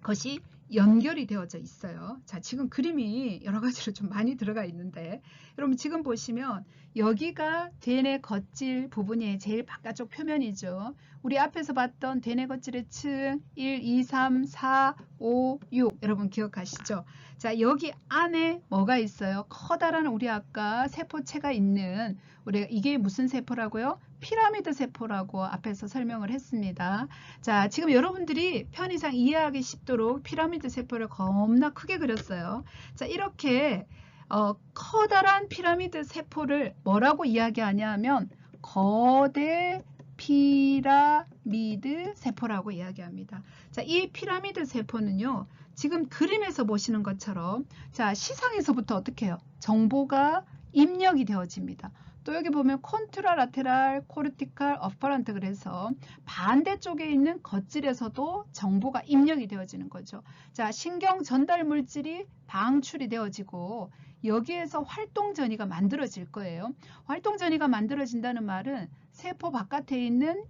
것이 연결이 되어져 있어요. 자, 지금 그림이 여러 가지로 좀 많이 들어가 있는데 여러분 지금 보시면 여기가 되뇌 겉질 부분이 제일 바깥쪽 표면이죠. 우리 앞에서 봤던 되뇌 겉질의 층 1, 2, 3, 4, 5, 6 여러분 기억하시죠? 자, 여기 안에 뭐가 있어요? 커다란 우리 아까 세포체가 있는 우리가 이게 무슨 세포라고요? 피라미드 세포라고 앞에서 설명을 했습니다. 자, 지금 여러분들이 편의상 이해하기 쉽도록 피라미드 세포를 겁나 크게 그렸어요. 자, 이렇게 커다란 피라미드 세포를 뭐라고 이야기하냐 하면 거대 피라미드 세포라고 이야기합니다. 자, 이 피라미드 세포는요, 지금 그림에서 보시는 것처럼 자, 시상에서부터 어떻게 해요? 정보가 입력이 되어집니다. 또 여기 보면 콘트라라테랄, 코르티칼, 어퍼런트 그래서 반대쪽에 있는 겉질에서도 정보가 입력이 되어지는 거죠. 자, 신경 전달 물질이 방출이 되어지고 여기에서 활동 전이가 만들어질 거예요. 활동 전이가 만들어진다는 말은 세포 바깥에 있는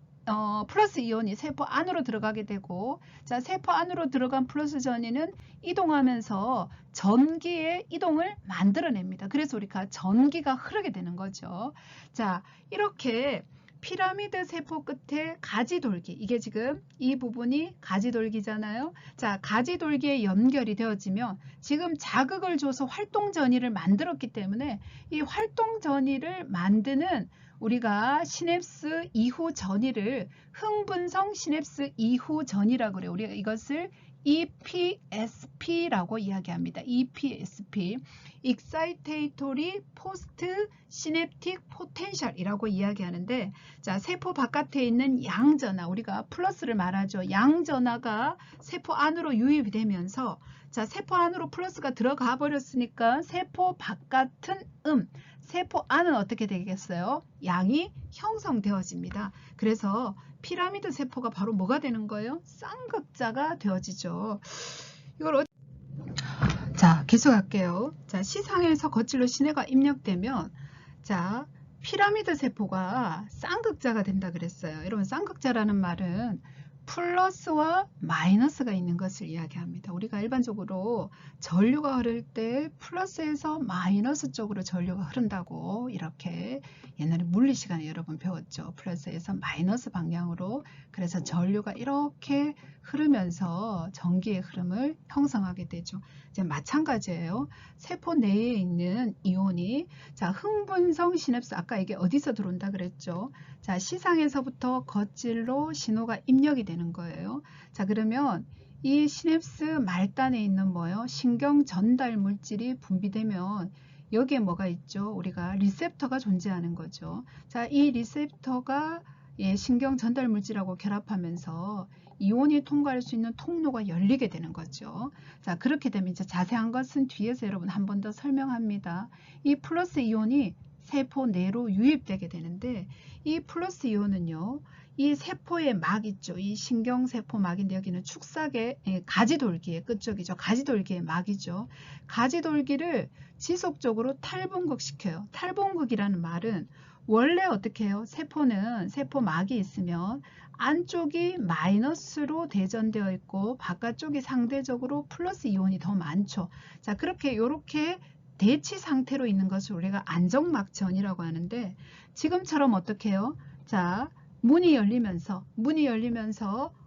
플러스 이온이 세포 안으로 들어가게 되고, 자, 세포 안으로 들어간 플러스 전이는 이동하면서 전기의 이동을 만들어냅니다. 그래서 우리가 전기가 흐르게 되는 거죠. 자, 이렇게 피라미드 세포 끝에 가지돌기, 이게 지금 이 부분이 가지돌기잖아요. 자, 가지돌기에 연결이 되어지면 지금 자극을 줘서 활동 전이를 만들었기 때문에 이 활동 전이를 만드는 우리가 시냅스 이후 전이를 흥분성 시냅스 이후 전이라고 그래요. 우리가 이것을 EPSP라고 이야기합니다. EPSP, Excitatory Post Synaptic Potential이라고 이야기하는데, 자, 세포 바깥에 있는 양전하, 우리가 플러스를 말하죠. 양전하가 세포 안으로 유입이 되면서, 자, 세포 안으로 플러스가 들어가 버렸으니까 세포 바깥은 세포 안은 어떻게 되겠어요? 양이 형성되어집니다. 그래서 피라미드 세포가 바로 뭐가 되는 거예요? 쌍극자가 되어지죠. 이걸 자, 계속할게요. 자, 시상에서 겉질로 신호가 입력되면 자, 피라미드 세포가 쌍극자가 된다 그랬어요. 여러분, 쌍극자라는 말은 플러스와 마이너스가 있는 것을 이야기합니다. 우리가 일반적으로 전류가 흐를 때 플러스에서 마이너스 쪽으로 전류가 흐른다고 이렇게 옛날에 물리 시간에 여러분 배웠죠. 플러스에서 마이너스 방향으로. 그래서 전류가 이렇게 흐르면서 전기의 흐름을 형성하게 되죠. 이제 마찬가지예요. 세포 내에 있는 이온이 자, 흥분성 시냅스 아까 이게 어디서 들어온다 그랬죠? 자, 시상에서부터 겉질로 신호가 입력이 되는 거예요. 자, 그러면 이 시냅스 말단에 있는 뭐요? 신경 전달 물질이 분비되면 여기에 뭐가 있죠? 우리가 리셉터가 존재하는 거죠. 자, 이 리셉터가 신경 전달 물질하고 결합하면서 이온이 통과할 수 있는 통로가 열리게 되는 거죠. 자, 그렇게 되면 이제 자세한 것은 뒤에서 여러분 한 번 더 설명합니다. 이 플러스 이온이 세포 내로 유입되게 되는데 이 플러스 이온은요. 이 세포의 막 있죠. 이 신경세포막인데 여기는 축삭의 가지돌기의 끝쪽이죠. 가지돌기의 막이죠. 가지돌기를 지속적으로 탈분극시켜요. 탈분극이라는 말은 원래 어떻게 해요? 세포는 세포막이 있으면 안쪽이 마이너스로 대전되어 있고 바깥쪽이 상대적으로 플러스 이온이 더 많죠. 자, 그렇게 요렇게 대치 상태로 있는 것을 우리가 안정막전이라고 하는데 지금처럼 어떻게 해요? 자, 문이 열리면서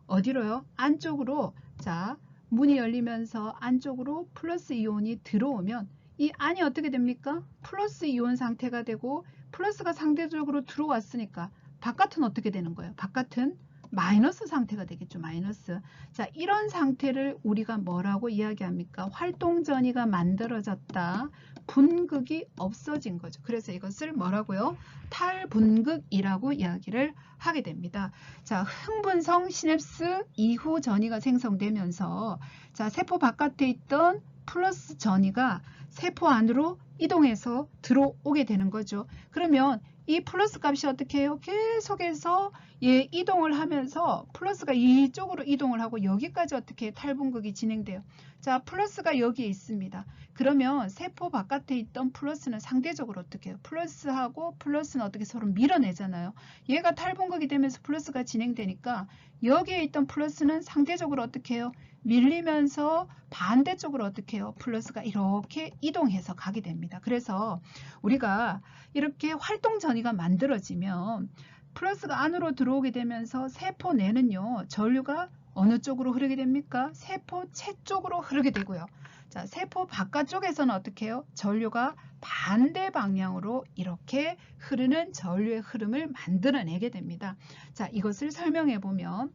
어디로요? 안쪽으로. 자, 문이 열리면서 안쪽으로 플러스 이온이 들어오면 이 안이 어떻게 됩니까? 플러스 이온 상태가 되고 플러스가 상대적으로 들어왔으니까 바깥은 어떻게 되는 거예요? 바깥은 마이너스 상태가 되겠죠. 마이너스. 자, 이런 상태를 우리가 뭐라고 이야기합니까? 활동 전이가 만들어졌다. 분극이 없어진 거죠. 그래서 이것을 뭐라고요? 탈분극이라고 이야기를 하게 됩니다. 자, 흥분성 시냅스 이후 전이가 생성되면서 자, 세포 바깥에 있던 플러스 전이가 세포 안으로 이동해서 들어오게 되는 거죠. 그러면 이 플러스 값이 어떻게 해요? 계속해서 이동을 하면서 플러스가 이쪽으로 이동을 하고 여기까지 어떻게 탈분극이 진행돼요. 자, 플러스가 여기에 있습니다. 그러면 세포 바깥에 있던 플러스는 상대적으로 어떻게 해요? 플러스하고 플러스는 어떻게 서로 밀어내잖아요. 얘가 탈분극이 되면서 플러스가 진행되니까 여기에 있던 플러스는 상대적으로 어떻게 해요? 밀리면서 반대쪽으로 어떻게 해요? 플러스가 이렇게 이동해서 가게 됩니다. 그래서 우리가 이렇게 활동 전이가 만들어지면 플러스가 안으로 들어오게 되면서 세포 내는요. 전류가 어느 쪽으로 흐르게 됩니까? 세포체 쪽으로 흐르게 되고요. 자, 세포 바깥쪽에서는 어떻게 해요? 전류가 반대 방향으로 이렇게 흐르는 전류의 흐름을 만들어내게 됩니다. 자, 이것을 설명해 보면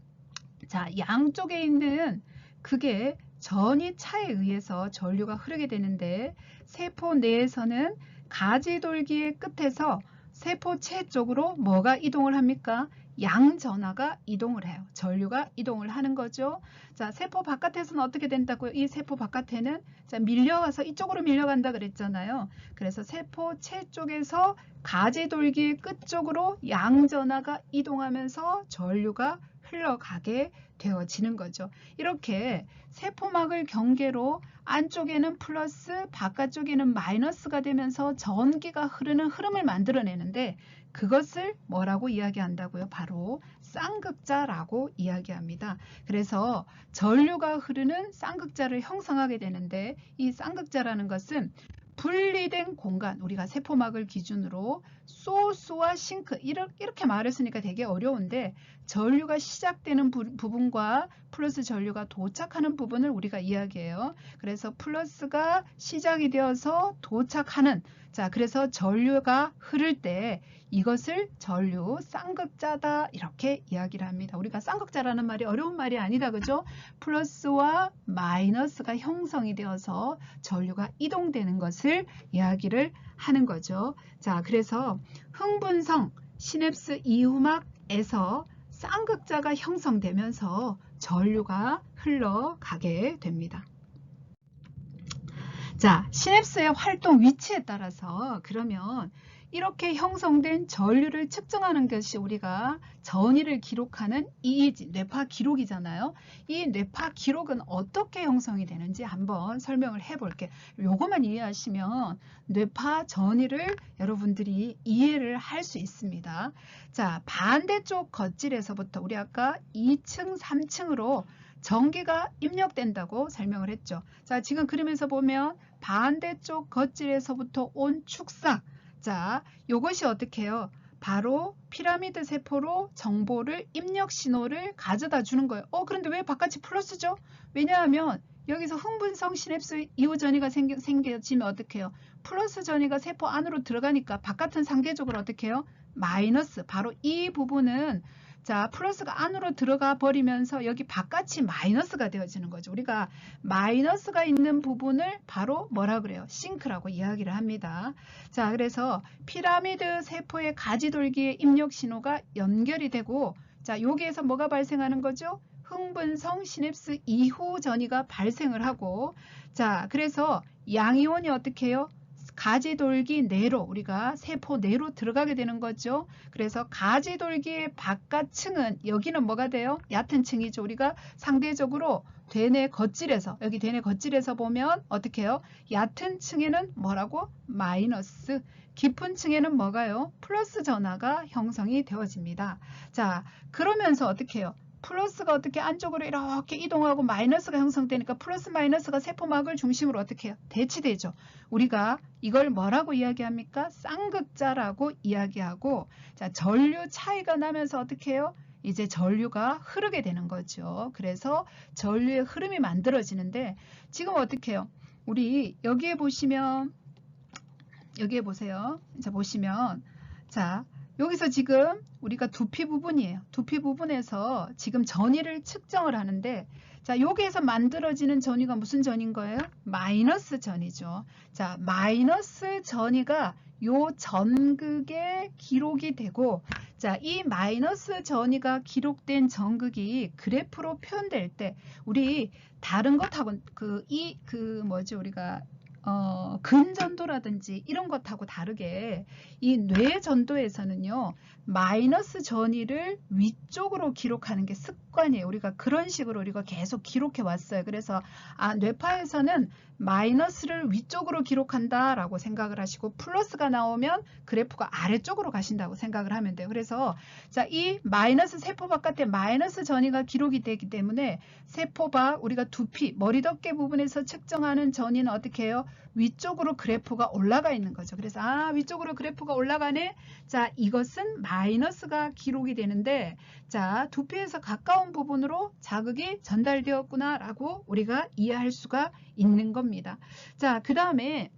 자, 양쪽에 있는 그게 전이차에 의해서 전류가 흐르게 되는데 세포 내에서는 가지돌기의 끝에서 세포체 쪽으로 뭐가 이동을 합니까? 양전하가 이동을 해요. 전류가 이동을 하는 거죠. 자, 세포 바깥에서는 어떻게 된다고요? 이 세포 바깥에는 자, 밀려와서 이쪽으로 밀려간다 그랬잖아요. 그래서 세포체 쪽에서 가지돌기의 끝 쪽으로 양전하가 이동하면서 전류가 흘러가게 되어지는 거죠. 이렇게 세포막을 경계로 안쪽에는 플러스, 바깥쪽에는 마이너스가 되면서 전기가 흐르는 흐름을 만들어내는데 그것을 뭐라고 이야기한다고요? 바로 쌍극자라고 이야기합니다. 그래서 전류가 흐르는 쌍극자를 형성하게 되는데 이 쌍극자라는 것은 분리된 공간, 우리가 세포막을 기준으로 소스와 싱크 이렇게 말했으니까 되게 어려운데 전류가 시작되는 부분과 플러스 전류가 도착하는 부분을 우리가 이야기해요. 그래서 플러스가 시작이 되어서 도착하는 자, 그래서 전류가 흐를 때 이것을 전류 쌍극자다 이렇게 이야기를 합니다. 우리가 쌍극자라는 말이 어려운 말이 아니다. 그죠? 플러스와 마이너스가 형성이 되어서 전류가 이동되는 것을 이야기를 하는 거죠. 자, 그래서 흥분성 시냅스 이후막에서 쌍극자가 형성되면서 전류가 흘러가게 됩니다. 자, 시냅스의 활동 위치에 따라서 그러면 이렇게 형성된 전류를 측정하는 것이 우리가 전이를 기록하는 EEG, 뇌파 기록이잖아요. 이 뇌파 기록은 어떻게 형성이 되는지 한번 설명을 해볼게요. 요것만 이해하시면 뇌파 전이를 여러분들이 이해를 할 수 있습니다. 자, 반대쪽 겉질에서부터 우리 아까 2층, 3층으로 전기가 입력된다고 설명을 했죠. 자, 지금 그림에서 보면 반대쪽 겉질에서부터 온 축삭. 자, 요것이 어떻게 해요? 바로 피라미드 세포로 정보를 입력 신호를 가져다 주는 거예요. 그런데 왜 바깥이 플러스죠? 왜냐하면 여기서 흥분성 시냅스 이후 전이가 생겨지면 어떻게 해요? 플러스 전이가 세포 안으로 들어가니까 바깥은 상대적으로 어떻게 해요? 마이너스. 바로 이 부분은 자, 플러스가 안으로 들어가 버리면서 여기 바깥이 마이너스가 되어지는 거죠. 우리가 마이너스가 있는 부분을 바로 뭐라 그래요? 싱크라고 이야기를 합니다. 자, 그래서 피라미드 세포의 가지돌기에 입력 신호가 연결이 되고, 자, 여기에서 뭐가 발생하는 거죠? 흥분성 시냅스 이후 전이가 발생을 하고, 자, 그래서 양이온이 어떻게 해요? 가지돌기 내로, 우리가 세포 내로 들어가게 되는 거죠. 그래서 가지돌기의 바깥층은, 여기는 뭐가 돼요? 얕은 층이죠. 우리가 상대적으로 되뇌 겉질에서, 여기 되뇌 겉질에서 보면 어떻게 해요? 얕은 층에는 뭐라고? 마이너스. 깊은 층에는 뭐가요? 플러스 전하가 형성이 되어집니다. 자, 그러면서 어떻게 해요? 플러스가 어떻게 안쪽으로 이렇게 이동하고 마이너스가 형성되니까 플러스 마이너스가 세포막을 중심으로 어떻게 해요? 대치되죠. 우리가 이걸 뭐라고 이야기합니까? 쌍극자라고 이야기하고, 자, 전류 차이가 나면서 어떻게 해요? 이제 전류가 흐르게 되는 거죠. 그래서 전류의 흐름이 만들어지는데, 지금 어떻게 해요? 우리 여기에 보시면, 여기에 보세요. 자, 보시면, 자, 여기서 지금 우리가 두피 부분이에요. 두피 부분에서 지금 전위를 측정을 하는데, 자, 여기에서 만들어지는 전위가 무슨 전인 거예요? 마이너스 전이죠. 자, 마이너스 전위가 요 전극에 기록이 되고, 자, 이 마이너스 전위가 기록된 전극이 그래프로 표현될 때, 우리 다른 것하고 우리가 근전도라든지 이런 것하고 다르게 이 뇌전도에서는요, 마이너스 전위를 위쪽으로 기록하는 게 습관이에요. 우리가 그런 식으로 우리가 계속 기록해 왔어요. 그래서 뇌파에서는 마이너스를 위쪽으로 기록한다라고 생각을 하시고, 플러스가 나오면 그래프가 아래쪽으로 가신다고 생각을 하면 돼요. 그래서 자, 이 마이너스 세포 바깥에 마이너스 전위가 기록이 되기 때문에 세포 밖 우리가 두피, 머리 덮개 부분에서 측정하는 전위는 어떻게 해요? 위쪽으로 그래프가 올라가 있는 거죠. 그래서 위쪽으로 그래프가 올라가네. 자, 이것은 마이너스가 기록이 되는데, 자, 두피에서 가까운 부분으로 자극이 전달되었구나 라고 우리가 이해할 수가 있는 겁니다. 자, 그 다음에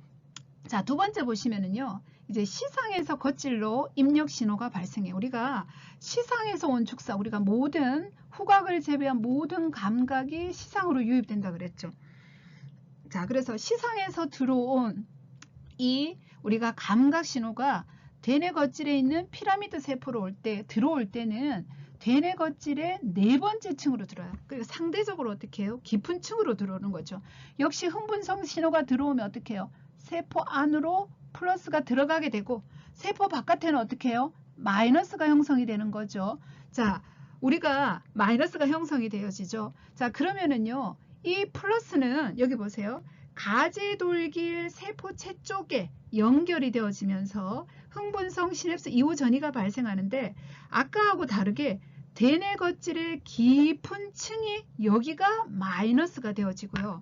자, 두 번째 보시면은요, 이제 시상에서 겉질로 입력 신호가 발생해. 우리가 시상에서 온 축사, 우리가 모든 후각을 제외한 모든 감각이 시상으로 유입된다 그랬죠. 자, 그래서 시상에서 들어온 이 우리가 감각 신호가 대뇌 겉질에 있는 피라미드 세포로 들어올 때는 대뇌 겉질의 네 번째 층으로 들어요. 그리고 상대적으로 어떻게 해요? 깊은 층으로 들어오는 거죠. 역시 흥분성 신호가 들어오면 어떻게 해요? 세포 안으로 플러스가 들어가게 되고, 세포 바깥에는 어떻게 해요? 마이너스가 형성이 되는 거죠. 자, 우리가 마이너스가 형성이 되어지죠. 자, 그러면은요, 이 플러스는 여기 보세요. 가지돌길 세포체 쪽에 연결이 되어지면서 흥분성 시냅스 이후 전이가 발생하는데, 아까하고 다르게 대뇌 겉질의 깊은 층이 여기가 마이너스가 되어지고요.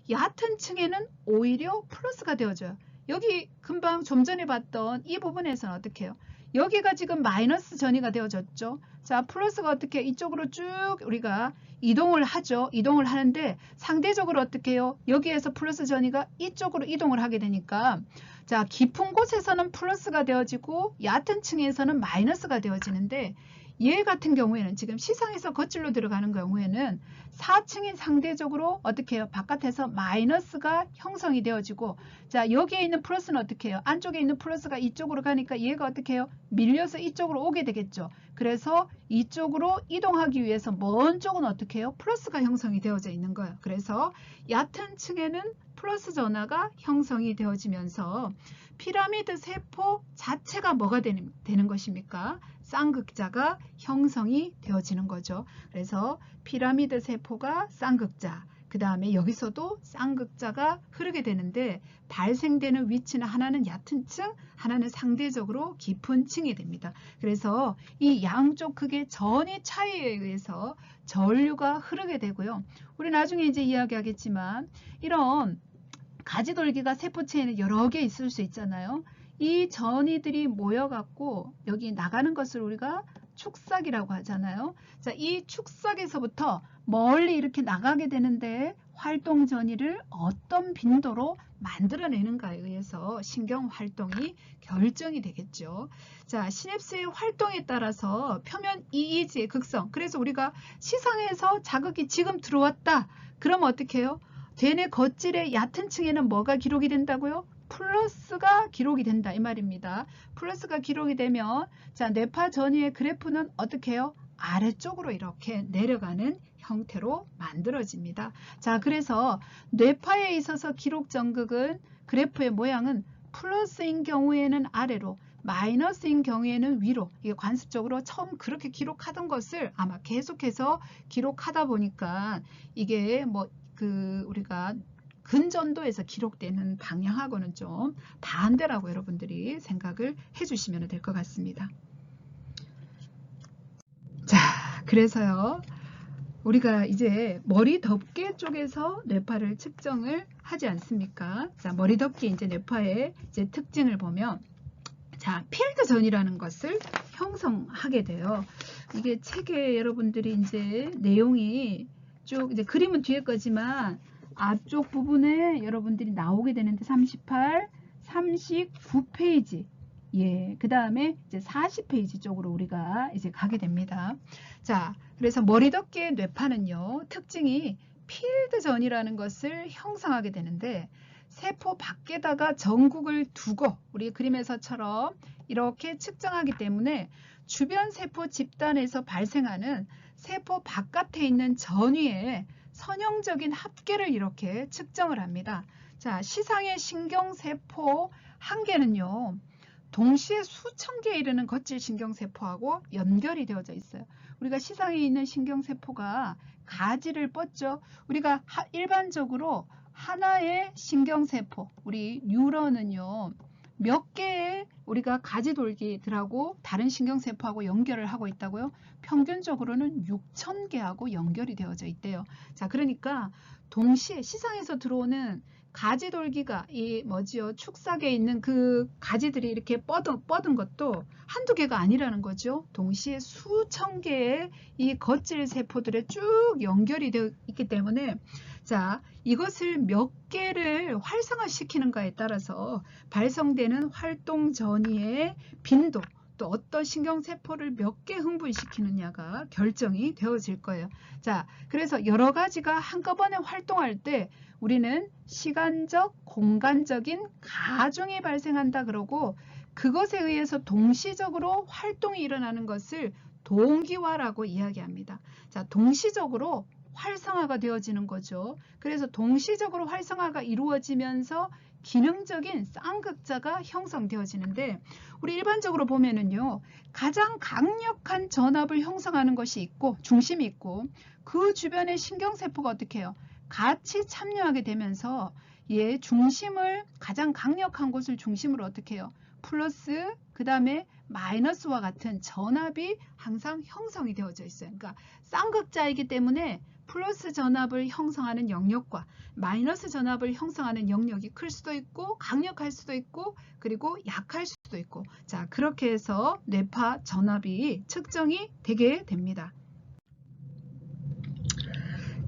얕은 층에는 오히려 플러스가 되어져요. 여기 금방 좀 전에 봤던 이 부분에서는 어떻게 해요? 여기가 지금 마이너스 전이가 되어졌죠. 자, 플러스가 어떻게 이쪽으로 쭉 우리가 이동을 하죠. 이동을 하는데 상대적으로 어떻게 해요? 여기에서 플러스 전이가 이쪽으로 이동을 하게 되니까, 자, 깊은 곳에서는 플러스가 되어지고 얕은 층에서는 마이너스가 되어지는데, 얘 같은 경우에는 지금 시상에서 겉질로 들어가는 경우에는 4층이 상대적으로 어떻게 해요? 바깥에서 마이너스가 형성이 되어지고, 자, 여기에 있는 플러스는 어떻게 해요? 안쪽에 있는 플러스가 이쪽으로 가니까 얘가 어떻게 해요? 밀려서 이쪽으로 오게 되겠죠. 그래서 이쪽으로 이동하기 위해서 먼 쪽은 어떻게 해요? 플러스가 형성이 되어져 있는 거예요. 그래서 얕은 층에는 플러스 전하가 형성이 되어지면서 피라미드 세포 자체가 뭐가 되는 것입니까? 쌍극자가 형성이 되어지는 거죠. 그래서 피라미드 세포가 쌍극자, 그 다음에 여기서도 쌍극자가 흐르게 되는데, 발생되는 위치는 하나는 얕은 층, 하나는 상대적으로 깊은 층이 됩니다. 그래서 이 양쪽 극의 전위 차이에 의해서 전류가 흐르게 되고요. 우리 나중에 이제 이야기하겠지만, 이런 가지돌기가 세포체에는 여러 개 있을 수 있잖아요. 이 전이들이 모여갖고 여기 나가는 것을 우리가 축삭이라고 하잖아요. 자, 이 축삭에서부터 멀리 이렇게 나가게 되는데 활동 전이를 어떤 빈도로 만들어내는가에 의해서 신경 활동이 결정이 되겠죠. 자, 시냅스의 활동에 따라서 표면 EEG의 극성. 그래서 우리가 시상에서 자극이 지금 들어왔다. 그럼 어떻게 해요? 대뇌 겉질의 얕은 층에는 뭐가 기록이 된다고요? 플러스가 기록이 된다 이 말입니다. 플러스가 기록이 되면 자, 뇌파 전이의 그래프는 어떻게 해요? 아래쪽으로 이렇게 내려가는 형태로 만들어집니다. 자, 그래서 뇌파에 있어서 기록 전극은 그래프의 모양은 플러스인 경우에는 아래로, 마이너스인 경우에는 위로, 이게 관습적으로 처음 그렇게 기록하던 것을 아마 계속해서 기록하다 보니까 이게 뭐 우리가 근전도에서 기록되는 방향하고는 좀 반대라고 여러분들이 생각을 해주시면 될 것 같습니다. 자, 그래서요. 우리가 이제 머리 덮개 쪽에서 뇌파를 측정을 하지 않습니까? 자, 머리 덮개 이제 뇌파의 이제 특징을 보면 자, 필드 전이라는 것을 형성하게 돼요. 이게 책에 여러분들이 이제 내용이 쭉 이제 그림은 뒤에 거지만 앞쪽 부분에 여러분들이 나오게 되는데 38, 39페이지. 예, 그 다음에 이제 40페이지 쪽으로 우리가 이제 가게 됩니다. 자, 그래서 머리 덮개의 뇌파는요, 특징이 필드 전이라는 것을 형성하게 되는데, 세포 밖에다가 전극을 두고 우리 그림에서처럼 이렇게 측정하기 때문에 주변 세포 집단에서 발생하는 세포 바깥에 있는 전위의 선형적인 합계를 이렇게 측정을 합니다. 자, 시상의 신경세포 한 개는요, 동시에 수천 개에 이르는 겉질 신경세포하고 연결이 되어져 있어요. 우리가 시상에 있는 신경세포가 가지를 뻗죠. 우리가 일반적으로 하나의 신경세포, 우리 뉴런은요, 몇 개의 우리가 가지돌기들하고 다른 신경세포하고 연결을 하고 있다고요? 평균적으로는 6,000개하고 연결이 되어져 있대요. 자, 그러니까 동시에 시상에서 들어오는 가지돌기가 축삭에 있는 그 가지들이 이렇게 뻗은 것도 한두 개가 아니라는 거죠. 동시에 수천 개의 이 겉질 세포들에 쭉 연결이 되어 있기 때문에 자, 이것을 몇 개를 활성화시키는가에 따라서 발생되는 활동 전이의 빈도, 또 어떤 신경세포를 몇 개 흥분시키느냐가 결정이 되어질 거예요. 자, 그래서 여러 가지가 한꺼번에 활동할 때 우리는 시간적, 공간적인 가중이 발생한다 그러고 그것에 의해서 동시적으로 활동이 일어나는 것을 동기화라고 이야기합니다. 자, 동시적으로 활성화가 되어지는 거죠. 그래서 동시적으로 활성화가 이루어지면서 기능적인 쌍극자가 형성되어지는데 우리 일반적으로 보면은요, 가장 강력한 전압을 형성하는 것이 있고 중심이 있고 그 주변의 신경세포가 어떻게 해요? 같이 참여하게 되면서 얘 중심을 가장 강력한 곳을 중심으로 어떻게 해요? 플러스 그 다음에 마이너스와 같은 전압이 항상 형성이 되어져 있어요. 그러니까 쌍극자이기 때문에 플러스 전압을 형성하는 영역과 마이너스 전압을 형성하는 영역이 클 수도 있고 강력할 수도 있고 그리고 약할 수도 있고 자, 그렇게 해서 뇌파 전압이 측정이 되게 됩니다.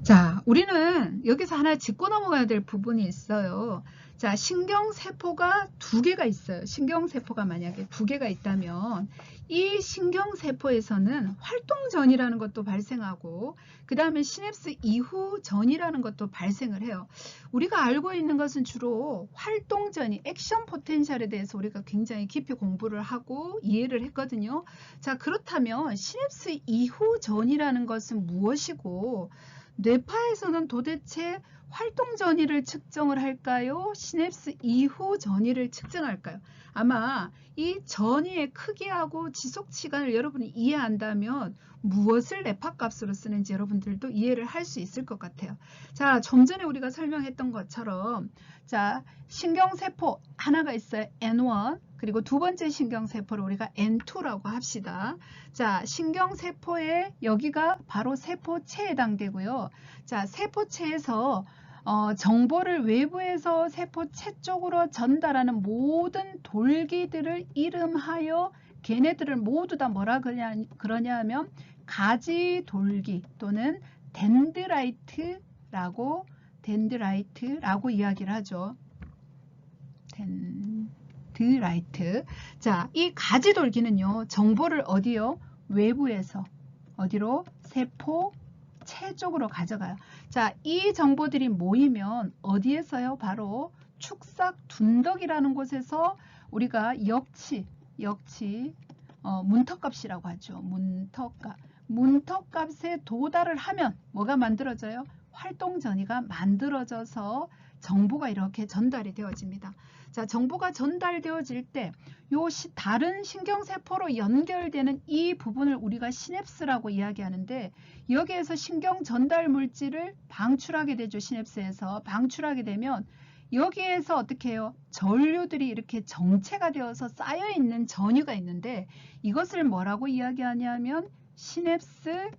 자, 우리는 여기서 하나 짚고 넘어가야 될 부분이 있어요. 자, 신경세포가 두 개가 있어요. 신경세포가 만약에 두 개가 있다면 이 신경세포에서는 활동전이라는 것도 발생하고 그 다음에 시냅스 이후 전이라는 것도 발생을 해요. 우리가 알고 있는 것은 주로 활동전이 액션 포텐셜에 대해서 우리가 굉장히 깊이 공부를 하고 이해를 했거든요. 자, 그렇다면 시냅스 이후 전이라는 것은 무엇이고 뇌파에서는 도대체 활동 전이를 측정을 할까요? 시냅스 이후 전이를 측정할까요? 아마 이 전이의 크기하고 지속 시간을 여러분이 이해한다면 무엇을 뇌파 값으로 쓰는지 여러분들도 이해를 할 수 있을 것 같아요. 자, 좀 전에 우리가 설명했던 것처럼 자, 신경세포 하나가 있어요. N1 그리고 두 번째 신경세포를 우리가 N2라고 합시다. 자, 신경세포의 여기가 바로 세포체에 해당되고요. 자, 세포체에서 정보를 외부에서 세포체 쪽으로 전달하는 모든 돌기들을 이름하여 걔네들을 모두 다 뭐라 그러냐 하면 가지돌기 또는 덴드라이트라고 이야기를 하죠. 덴드라이트. 자, 이 가지돌기는요, 정보를 어디요? 외부에서 어디로? 세포체 쪽으로 가져가요. 자, 이 정보들이 모이면 어디에서요? 바로 축삭 둔덕이라는 곳에서 우리가 역치 문터값이라고 하죠. 문터값에 도달을 하면 뭐가 만들어져요? 활동전이가 만들어져서 정보가 이렇게 전달이 되어집니다. 자, 정보가 전달되어질 때 요 다른 신경세포로 연결되는 이 부분을 우리가 시냅스라고 이야기하는데, 여기에서 신경 전달 물질을 방출하게 되죠. 시냅스에서 방출하게 되면 여기에서 어떻게 해요? 전류들이 이렇게 정체가 되어서 쌓여있는 전유가 있는데, 이것을 뭐라고 이야기하냐면 시냅스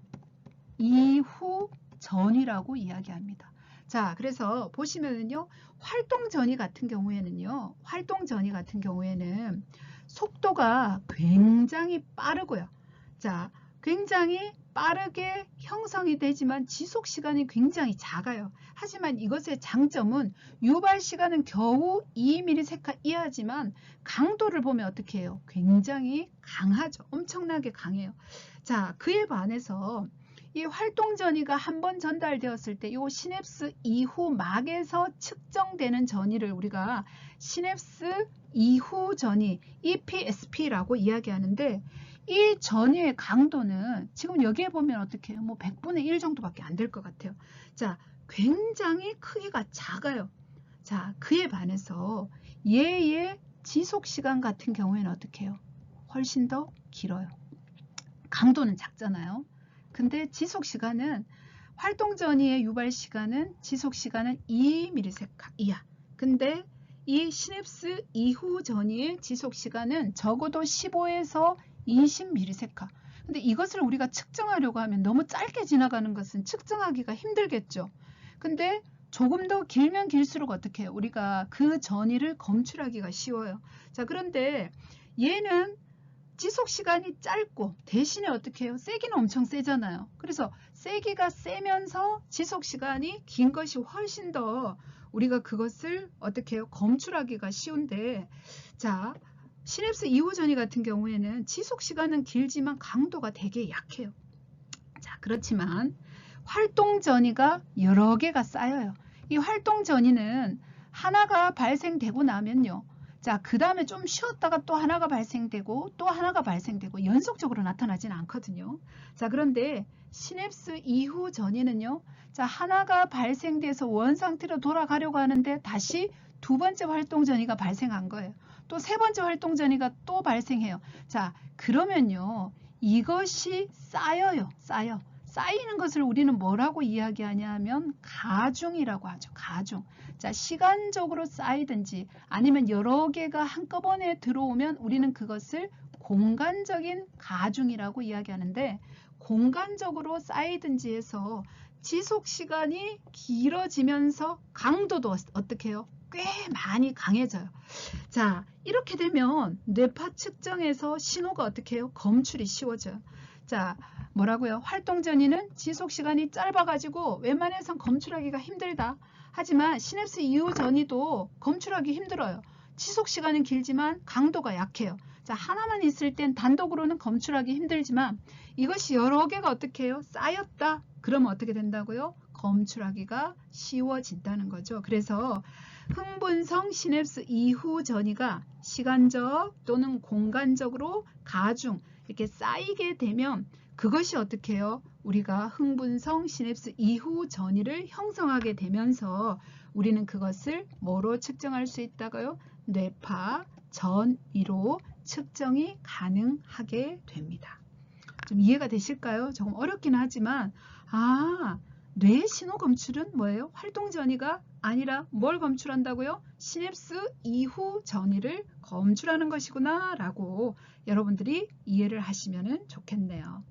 이후 전이라고 이야기합니다. 자, 그래서 보시면은요, 활동전이 같은 경우에는 속도가 굉장히 빠르고요. 자, 굉장히 빠르게 형성이 되지만 지속 시간이 굉장히 작아요. 하지만 이것의 장점은 유발 시간은 겨우 2ms 이하지만 강도를 보면 어떻게 해요? 굉장히 강하죠. 엄청나게 강해요. 자, 그에 반해서 이 활동전이가 한번 전달되었을 때 이 시냅스 이후 막에서 측정되는 전이를 우리가 시냅스 이후 전이 EPSP라고 이야기하는데, 이 전이의 강도는 지금 여기에 보면 어떻게 해요? 뭐 100분의 1 정도밖에 안 될 것 같아요. 자, 굉장히 크기가 작아요. 자, 그에 반해서 얘의 지속 시간 같은 경우에는 어떻게 해요? 훨씬 더 길어요. 강도는 작잖아요. 근데 지속 시간은 활동전이의 유발 시간은 지속 시간은 2ms 이하. 근데 이 시냅스 이후 전이의 지속 시간은 적어도 15에서 20ms. 근데 이것을 우리가 측정하려고 하면 너무 짧게 지나가는 것은 측정하기가 힘들겠죠. 근데 조금 더 길면 길수록 어떻게 해요? 우리가 그 전이를 검출하기가 쉬워요. 자, 그런데 얘는 지속 시간이 짧고 대신에 어떻게 해요? 세기는 엄청 세잖아요. 그래서 세기가 세면서 지속 시간이 긴 것이 훨씬 더 우리가 그것을 어떻게 해요? 검출하기가 쉬운데, 자, 시냅스 이후 전이 같은 경우에는 지속 시간은 길지만 강도가 되게 약해요. 자, 그렇지만 활동 전이가 여러 개가 쌓여요. 이 활동 전이는 하나가 발생되고 나면요. 자, 그 다음에 좀 쉬었다가 또 하나가 발생되고 또 하나가 발생되고 연속적으로 나타나지는 않거든요. 자, 그런데 시냅스 이후 전이는요. 자, 하나가 발생돼서 원상태로 돌아가려고 하는데 다시 두 번째 활동 전이가 발생한 거예요. 또 세 번째 활동 전이가 또 발생해요. 자, 그러면요. 이것이 쌓여요. 쌓이는 것을 우리는 뭐라고 이야기하냐 하면 가중이라고 하죠. 가중. 자, 시간적으로 쌓이든지 아니면 여러 개가 한꺼번에 들어오면 우리는 그것을 공간적인 가중이라고 이야기하는데, 공간적으로 쌓이든지 해서 지속 시간이 길어지면서 강도도 어떻게 해요? 꽤 많이 강해져요. 자, 이렇게 되면 뇌파 측정에서 신호가 어떻게 해요? 검출이 쉬워져요. 자, 뭐라고요? 활동 전이는 지속 시간이 짧아가지고 웬만해선 검출하기가 힘들다. 하지만 시냅스 이후 전이도 검출하기 힘들어요. 지속 시간은 길지만 강도가 약해요. 자, 하나만 있을 땐 단독으로는 검출하기 힘들지만 이것이 여러 개가 어떻게 해요? 쌓였다. 그러면 어떻게 된다고요? 검출하기가 쉬워진다는 거죠. 그래서 흥분성 시냅스 이후 전이가 시간적 또는 공간적으로 가중 이렇게 쌓이게 되면 그것이 어떻게 해요? 우리가 흥분성 시냅스 이후 전이를 형성하게 되면서 우리는 그것을 뭐로 측정할 수 있다고요? 뇌파 전이로 측정이 가능하게 됩니다. 좀 이해가 되실까요? 조금 어렵긴 하지만 뇌 신호 검출은 뭐예요? 활동 전이가 아니라 뭘 검출한다고요? 시냅스 이후 전이를 검출하는 것이구나 라고 여러분들이 이해를 하시면 좋겠네요.